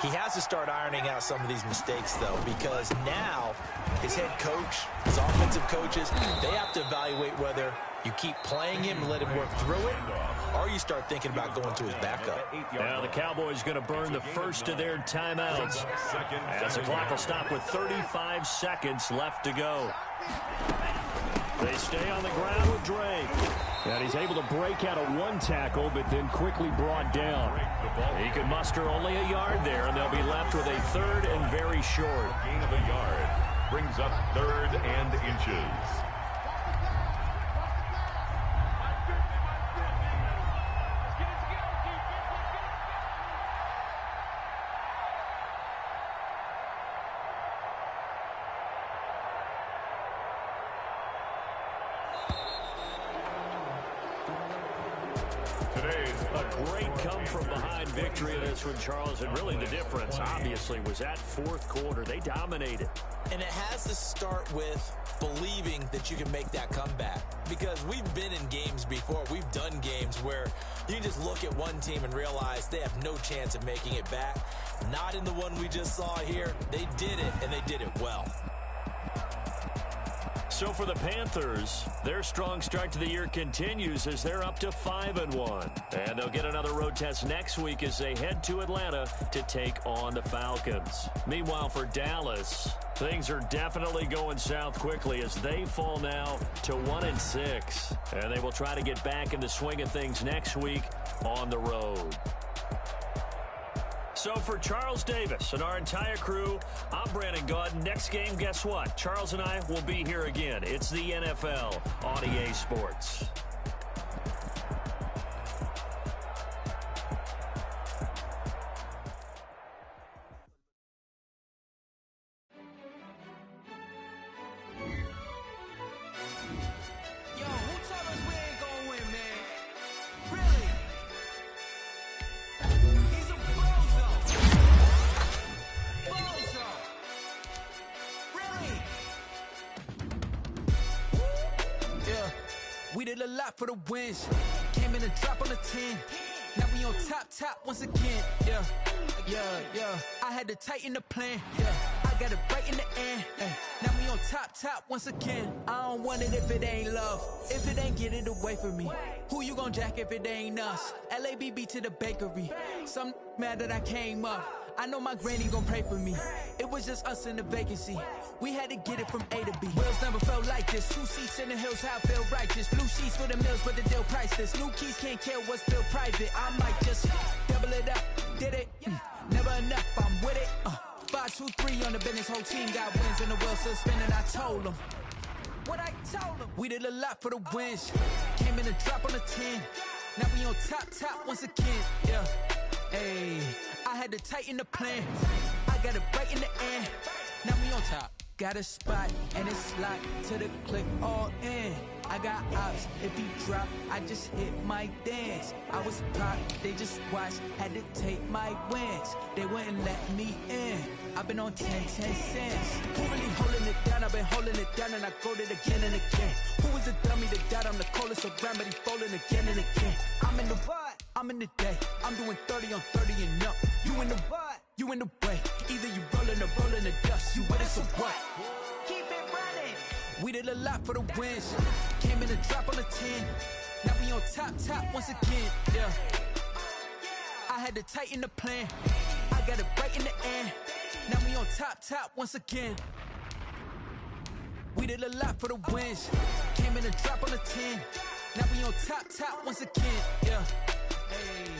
He has to start ironing out some of these mistakes, though, because now his head coach, his offensive coaches, they have to evaluate whether you keep playing him and let him work through it, or you start thinking about going to his backup. Now the Cowboys going to burn the first of their timeouts as the clock will stop with 35 seconds left to go. They stay on the ground with Drake. And he's able to break out of 1 tackle, but then quickly brought down. He could muster only a yard there, and they'll be left with a 3rd and very short. Gain of a yard brings up 3rd and inches. A great come-from-behind victory in this one, Charles, and really the difference, obviously, was that 4th quarter. They dominated. And it has to start with believing that you can make that comeback, because we've been in games before. We've done games where you can just look at one team and realize they have no chance of making it back. Not in the one we just saw here. They did it, and they did it well. So for the Panthers, their strong start to the year continues as they're up to 5-1. And they'll get another road test next week as they head to Atlanta to take on the Falcons. Meanwhile, for Dallas, things are definitely going south quickly as they fall now to 1-6. And they will try to get back in the swing of things next week on the road. So for Charles Davis and our entire crew, I'm Brandon Gaud. Next game, guess what? Charles and I will be here again. It's the NFL on EA Sports. For the wins, came in a drop on the 10. Now we on top once again. Yeah. I had to tighten the plan. Yeah, I got it right in the end. Now we on top once again. I don't want it if it ain't love. If it ain't, get it away from me. Who you gon' jack if it ain't us? LABB to the bakery. Some mad that I came up. I know my granny gon' pray for me. It was just us in the vacancy. We had to get it from A to B. Wheels never felt like this. 2 seats in the hills, how I feel righteous. Blue sheets for the mills, but the deal priceless. New keys can't care what's still private. I might just double it up. Did it? Never enough, I'm with it. 5, 2, 3 on the business. Whole team got wins and the wheels still spinning. I told them what I told them. We did a lot for the wins. Came in a drop on the 10. Now we on top once again. Yeah. Hey, I had to tighten the plan. I got it right in the end. Now we on top. Got a spot and it's locked to the click all in. I got ops, if he drop, I just hit my dance. I was popped, they just watched, had to take my wins. They wouldn't let me in. I've been on 10 cents. Who really holding it down? I've been holding it down and I go it again and again. Who was the dummy that died? I'm the coldest around, but he folding again and again. I'm in the what? I'm in the day. I'm doing 30 on 30 and up. You in the what? You in the way. Either you rolling or rolling the dust. You with us or what? Keep it running. We did a lot for the wins. Came in a drop on the 10. Now we on top once again. Yeah. I had to tighten the plan. I got it right in the end. Now we on top once again. We did a lot for the wins. Came in a drop on the 10. Now we on top once again. Yeah. Hey,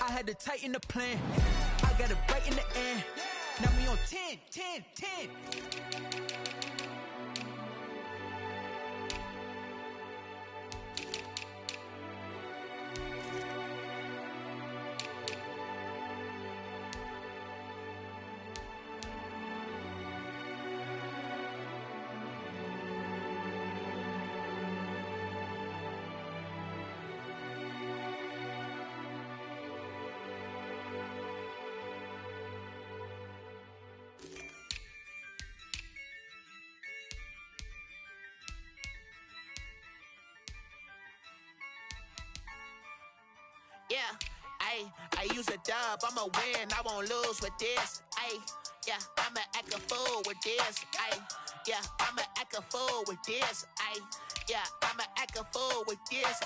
I had to tighten the plan. I got it right in the end. Now we on 10. Yeah, I use a dub, I'ma win, I won't lose with this. Yeah, I'ma act a fool with this. Yeah, I'ma act a fool with this. Yeah, I'ma act a fool with this.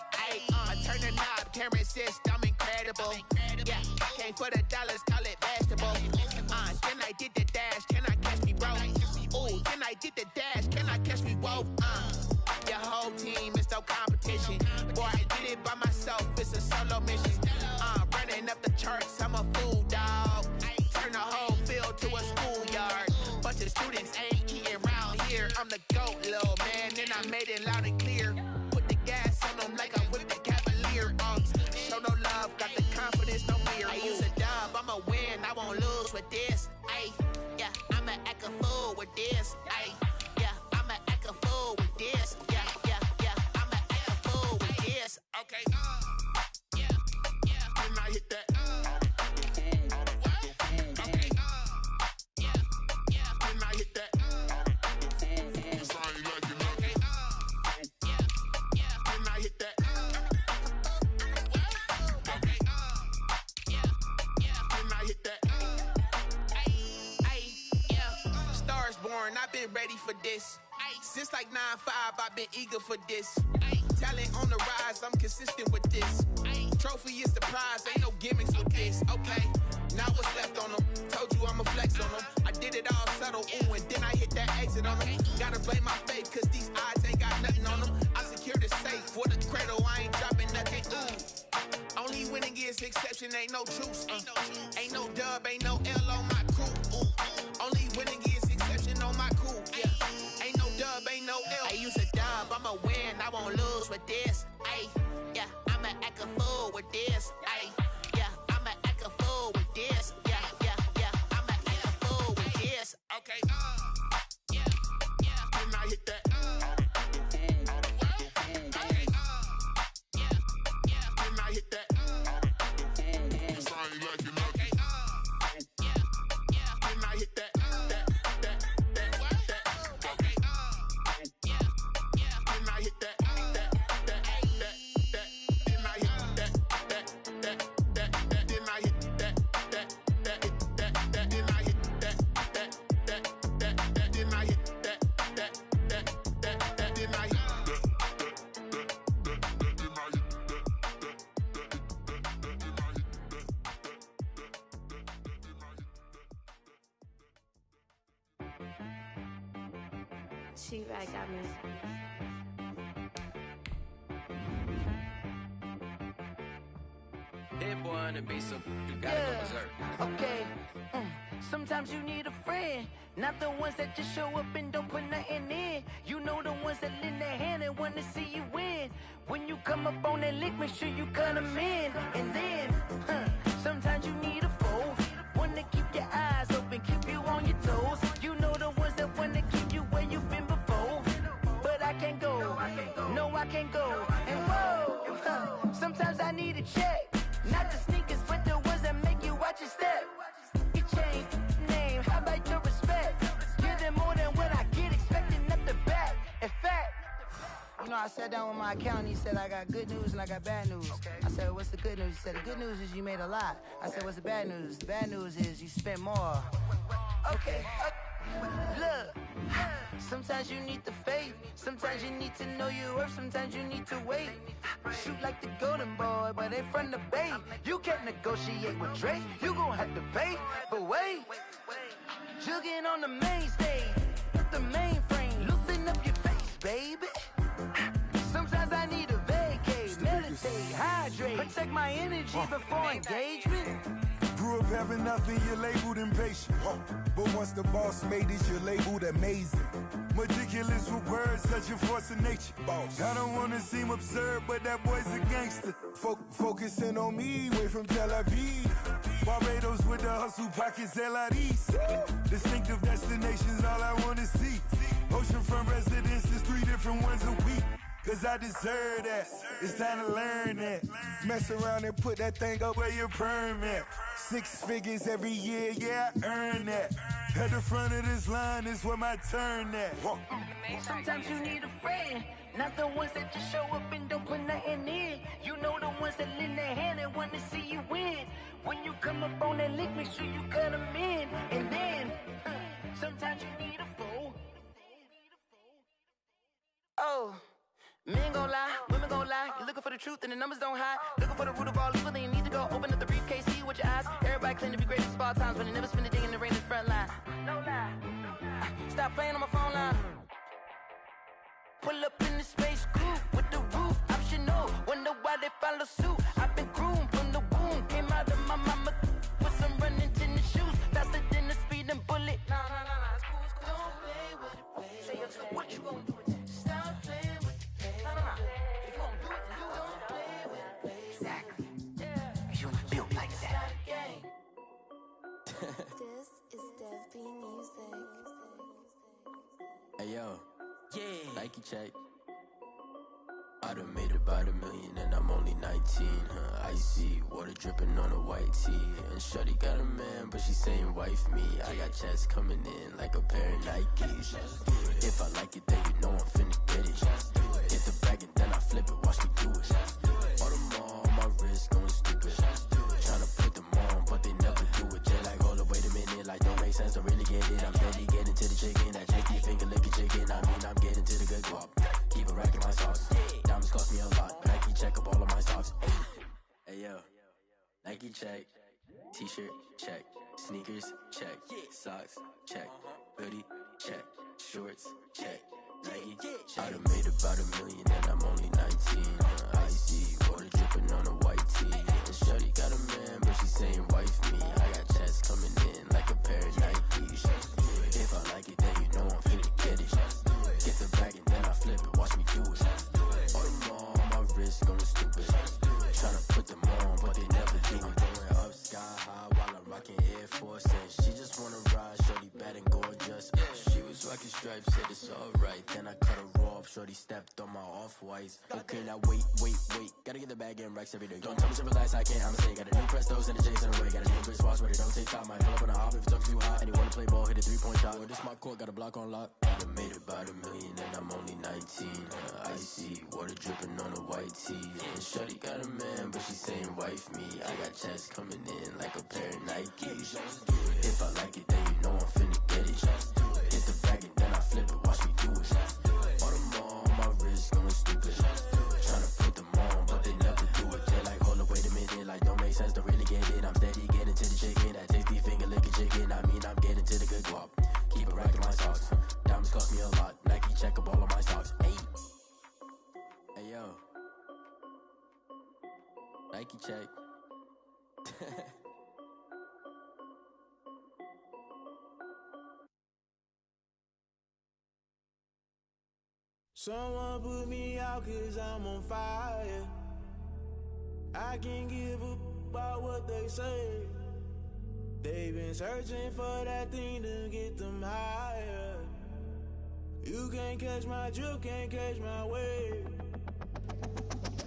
Turn the knob, can't resist, I'm incredible. Yeah, came for the dollars, call it vegetable. Then I did the dash, can I catch me, bro? Ooh, then I did the dash, can I catch me, whoa? Your whole team is no competition. Boy, I did it by myself, it's a solo mission. Running up the charts, I'm a fool, dog. Turn the whole field to a schoolyard. Bunch of students ain't eating round here. I'm the GOAT, little man, and I made it loud and clear. Put the gas on them like I'm with the Cavalier. Show no love, got the confidence, no fear. I use a dub, I'ma win, I won't lose with this. Yeah, I'ma act a fool with this. Yeah, I'ma act a fool with this. Yeah, I'ma act a fool with this. Okay, yeah, when I hit that. Okay, yeah, when I hit that. Cause I ain't like it, okay, yeah, when I hit that. Okay, yeah, when I hit that. Yeah, stars born, I've been ready for this. Since like 9-5, I've been eager for this. Talent on the rise, I'm consistent with this. Trophy is the prize, ain't no gimmicks with this. Okay, now what's left on them? Told you I'ma flex on them. I did it all subtle, ooh, and then I hit that exit on them. Gotta blame my faith, cause these odds ain't got nothing on them. I secure the safe for the cradle, I ain't dropping nothing, ooh. Only winning is exception, ain't no truce. Ain't no dub, ain't no L on my crew. Only winning is exception on my crew. Yeah, ain't no dub, ain't no L. I use a dub, I'ma win, I won't lose with this. Yeah, I'ma act a fool with this. Yeah, I'ma act a fool with this. Yeah, I'ma act a fool with this. Okay, yeah, when I hit that. Okay, yeah, when I hit that. Cause I ain't like it, okay, yeah, when I hit that. Okay, yeah, when I hit that. When I hit that. y'all music. Hit boy on the beat, so you gotta go berserk. Okay. Sometimes you need a friend, not the ones that just show up and don't put nothing in. You know the ones that lend their hand and want to see you win. When you come up on that lick, make sure you cut them in. And then, sometimes you need a foe, one to keep your eyes open, keep you on your toes. You know the ones that want to keep you where you've been before. But I can't go, no I can't go. And whoa, sometimes I need a check, not the sneakers, but the ones that make you watch your step. You change name, how about your respect? Give them more than what I get, expecting at the back. In fact, you know, I sat down with my accountant, he said I got good news and I got bad news. I said, what's the good news? He said, the good news is you made a lot. I said, what's the bad news? The bad news is you spent more. Okay, look, sometimes you need the faith, sometimes you need to know your worth, sometimes you need to wait. Shoot like the golden boy, but they from the bay. You can't negotiate with Drake, you gon' have to pay. But wait, jugging on the main stage, the mainframe, loosen up your face, baby. Sometimes I need a vacate, meditate, hydrate, protect my energy before engagement. Grew up having nothing, you're labeled impatient. But once the boss made it, you're labeled amazing. Meticulous with words, such a force of nature. I don't wanna seem absurd, but that boy's a gangster. Focusing on me, way from Tel Aviv. Barbados with the hustle pockets, LIDs. Distinctive destinations, all I wanna see. Oceanfront residences, 3 different ones a week. Cause I deserve that, it's time to learn that. Mess around and put that thing up where your perm at. 6 figures every year, yeah, I earn that. At the front of this line is where my turn at. Sometimes you need a friend, not the ones that just show up and don't put nothing in. You know the ones that lend their hand and want to see you win. When you come up on that lick, make sure you cut them in. And then, sometimes you need a foe. Oh. Men gon' lie, women gon' lie. You're looking for the truth and the numbers don't hide. Looking for the root of all evil, then you need to go open up the briefcase, see with your eyes. Everybody claim to be great at small times, but they never spend a day in the rain in the front line. No lie. Stop playing on my phone line. Pull up in the space coupe with the roof optional. Wonder why they follow suit. I've been groomed from the womb. Came out of my mama with some running tennis shoes. Faster than the speeding bullet. Nah, it's cool, it's cool. Don't play with it, play. Say so what you gon' do with it? Stop playing with it. If you don't do it, then you don't play with it, play. Exactly. Yeah. You built like that. This is Dev B Music. Hey yo, yeah. Nike check. I done made about $1 million and I'm only 19. Icy water dripping on a white tee. And shorty got a man, but she saying wife me. I got checks coming in like a pair of Nikes. If I like it, then you know I'm finna get it. Get the bag and then I flip it, watch me do it. All them all on my wrist going stupid. Tryna put them on, but they never do it. They're like, hold up, wait a minute, like don't make sense, don't really get it. I'm steady getting to the chicken, that check your finger licking chicken. I mean, I'm getting to the good guap. Keep a rack in my sauce. Diamonds cost me a lot. Nike check up all of my socks. Hey yo, Nike check. T-shirt check. Sneakers check. Socks check. Hoodie check. Shorts check. Nike check. I done made about $1 million and I'm only 19. Icy water dripping on a white tee. And shorty got a man, but she saying wife me. I got checks coming in like a pair of Nikes. If I like it, then you know I'm finna get it. Get the bag and then I flip it, watch me do it. All them all on my wrist going stupid. Tryna put them on, but they never do it. Going up sky high while I'm rocking Air Force. And she just wanna ride, shorty bad and gorgeous. She was rocking stripes, said it's alright. Then I cut her off, shorty stepped on my off-whites. Okay, now wait. Gotta get the bag and racks every day. Don't tell me to relax, I can't, I'ma say. Got a new Prestos and a Jason away. Got a new Chris Watch, but it don't take time. Might pull up on a hop if it's up too hot. And he wanna play ball, hit a 3-point shot. Well, this my court, got a block on lock. I done made about $1 million and I'm only 19. Icy water dripping on a white tee. And shorty got a man, but she saying wife me. I got checks coming in like a pair of Nikes. If I like it, then you know I'm finna get it. Get the bag and then I flip it, watch me do it. All them all on my wrist going stupid. Tryna put them on, but they never do it. They're like, hold up, wait a minute, like don't make sense, don't really get it. I'm steady getting to the chicken, that tasty finger licking chicken. I mean, I'm getting to the good guap. Keep a rack in my socks. Diamonds cost me a lot. Nike check up all of Nike check. Someone put me out 'cause I'm on fire. I can't give a about what they say. They've been searching for that thing to get them higher. You can't catch my drift, can't catch my wave.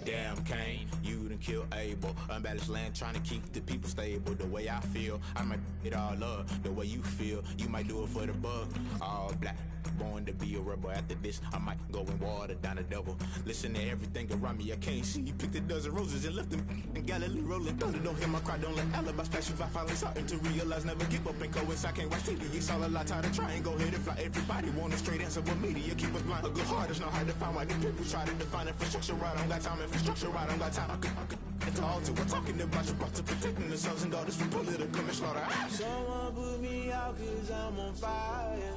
Damn Kane, you done killed Abel. Unbalanced land trying to keep the people stable. The way I feel, I might it all up. The way you feel, you might do it for the bug. All black, born to be a rebel. After this, I might go and water down the devil. Listen to everything around me, I can't see. Picked a dozen roses and left them in Galilee rolling thunder. Don't hear my cry, don't let alibis flash. If I finally starting to realize, never give up and coincide. I can't watch TV, it's all a lot. Tired of trying, go ahead and fly. Everybody want a straight answer, but media keep us blind. A good heart is not hard to find. Why the people try to define infrastructure right? I don't got time, infrastructure right, I don't got time. I could talk to we're talking about your brother protecting the sons and daughters from political manslaughter. Someone put me out 'cause I'm on fire.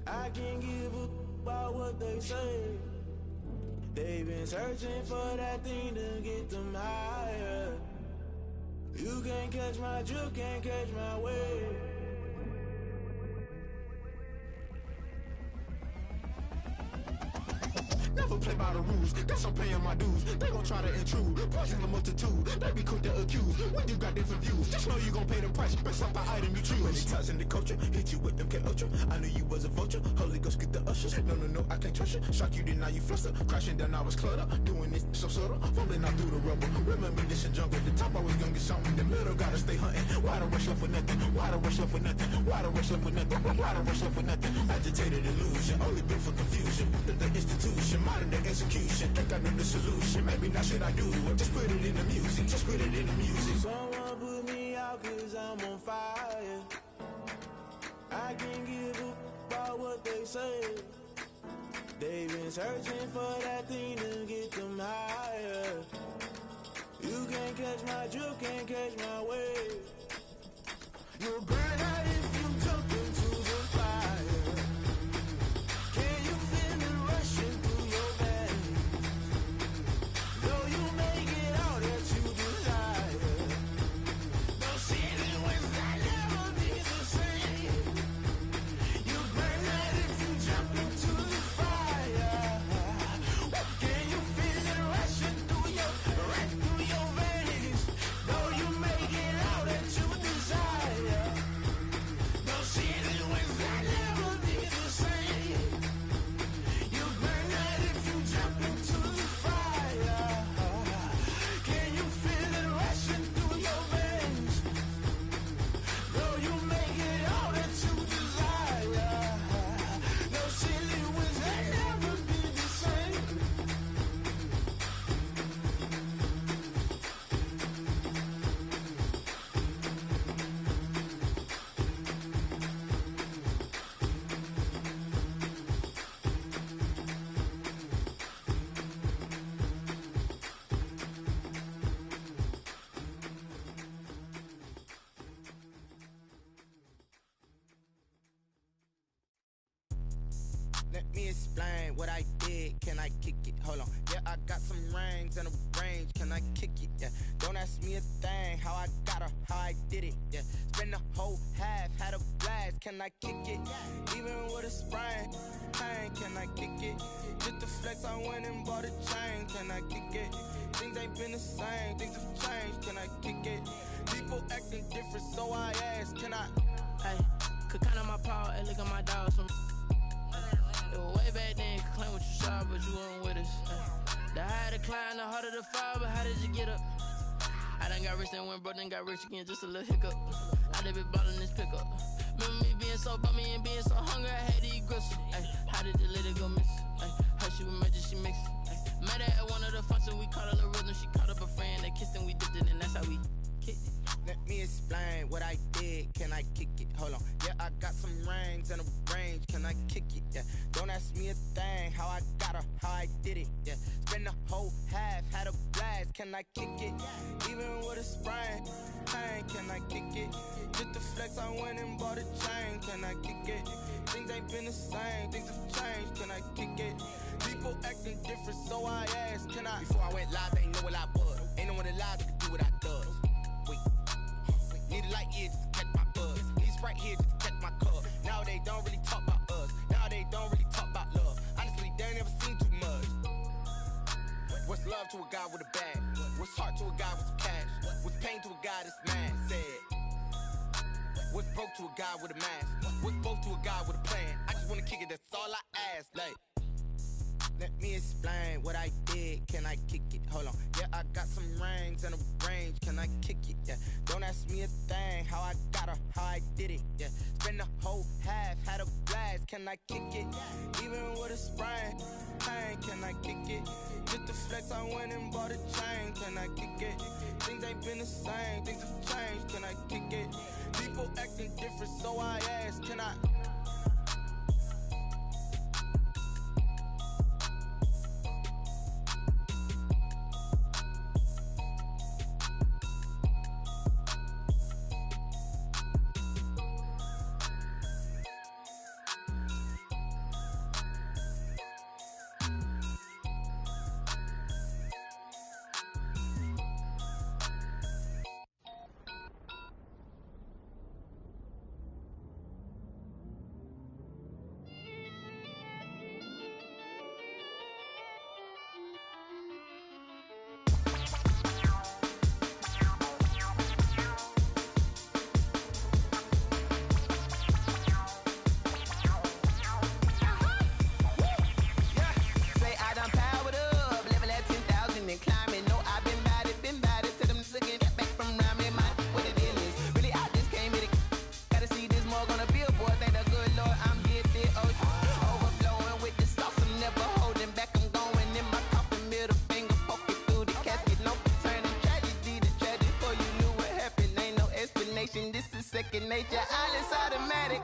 I can't give a about what they say. They've been searching for that thing to get them higher. You can't catch my drift, can't catch my wave. Never play by the rules, guess I'm paying my dues. They gon' try to intrude, poison the multitude. They be quick to accuse, when you got different views. Just know you gon' pay the price, based off the item you choose. Many ties in the culture, hit you with them K-Ultra. I knew you was a vulture, Holy Ghost get the ushers. No, I can't trust you. Shock you, then now you fluster. Crashing down, I was clutter. Doing this so subtle, falling out through the rubble. Remember this in jungle, the top always gonna get something. In the middle, gotta stay hunting. Why the rush left for nothing? Why the rush left for nothing? Why the rush left for nothing? Why the rush left for nothing? Agitated illusion, only built for confusion. The institution, modern day execution. Think I know the solution, maybe not should I do it. Just put it in the music, just put it in the music. Someone put me out 'cause I'm on fire. I can't give a about what they say. They've been searching for that thing to get them higher. You can't catch my drift, can't catch my wave. You'll burn out if you jump into the fire. Can you feel it rushing through your veins? Though you make it all that you desire. Those ceiling winds that never be the same. You burn out if you jump into the fire. Can you feel it rushing through your veins? Though you make it all that you desire. Those ceiling winds that never be the same. You burn out if you jump into the fire. Can you feel it rushing through your veins? Though you make it all that you desire. Those ceiling winds that never be the same. Let me explain what I did. Can I kick it? Hold on. Yeah, I got some rings and a range. Can I kick it? Yeah. Don't ask me a thing. How I got her, how I did it. Yeah. Spend the whole half, had a blast. Can I kick it? Even with a sprain. Pain, can I kick it? Just the flex, I went and bought a chain. Can I kick it? Things ain't been the same. Things have changed. Can I kick it? People acting different, so I ask. Can I? Hey, could count on my power and look at my dogs from. It was way back then, could claim what you saw, but you weren't with us. The higher the climb, the harder the fall, but how did you get up? I done got rich and went broke, then got rich again, just a little hiccup. I done been ballin' this pickup. Remember me being so bummy and being so hungry, I had to eat gristle. How did the lady go miss? How she was magic, she mixed. Met her at one of the functions, we caught a little rhythm, she caught up a friend, they kissed and we dipped it, and that's how we kicked it. Let me explain what I did. Can I kick it? Hold on. Yeah, I got some rings and a range. Can I kick it? Yeah. Don't ask me a thing. How I got her, how I did it. Yeah. Spend the whole half, had a blast. Can I kick it? Even with a sprain. Pain, can I kick it? Just the flex, I went and bought a chain. Can I kick it? Things ain't been the same. Things have changed. Can I kick it? People acting different, so I asked. Can I? Before I went live, they knew what I was. Ain't no alive to do what I does. Wait, need a light here just to catch my buzz. Need Sprite here just to catch my cup. Now they don't really talk about us. Now they don't really talk about love. Honestly, they ain't never seen too much. What's love to a guy with a bag? What's heart to a guy with some cash? What's pain to a guy that's mad? Said. What's broke to a guy with a mask? What's both to a guy with a plan? I just wanna kick it, that's all I ask. Like, let me explain what I did. Can I kick it? Hold on. Yeah, I got some rings and a range. Can I kick it? Yeah. Don't ask me a thing. How I got her, how I did it. Yeah. Spend the whole half, had a blast. Can I kick it? Even with a sprain, pain. Can I kick it? Just to flex, I went and bought a chain. Can I kick it? Things ain't been the same. Things have changed. Can I kick it? People acting different, so I ask, can I? This is second nature, all is automatic.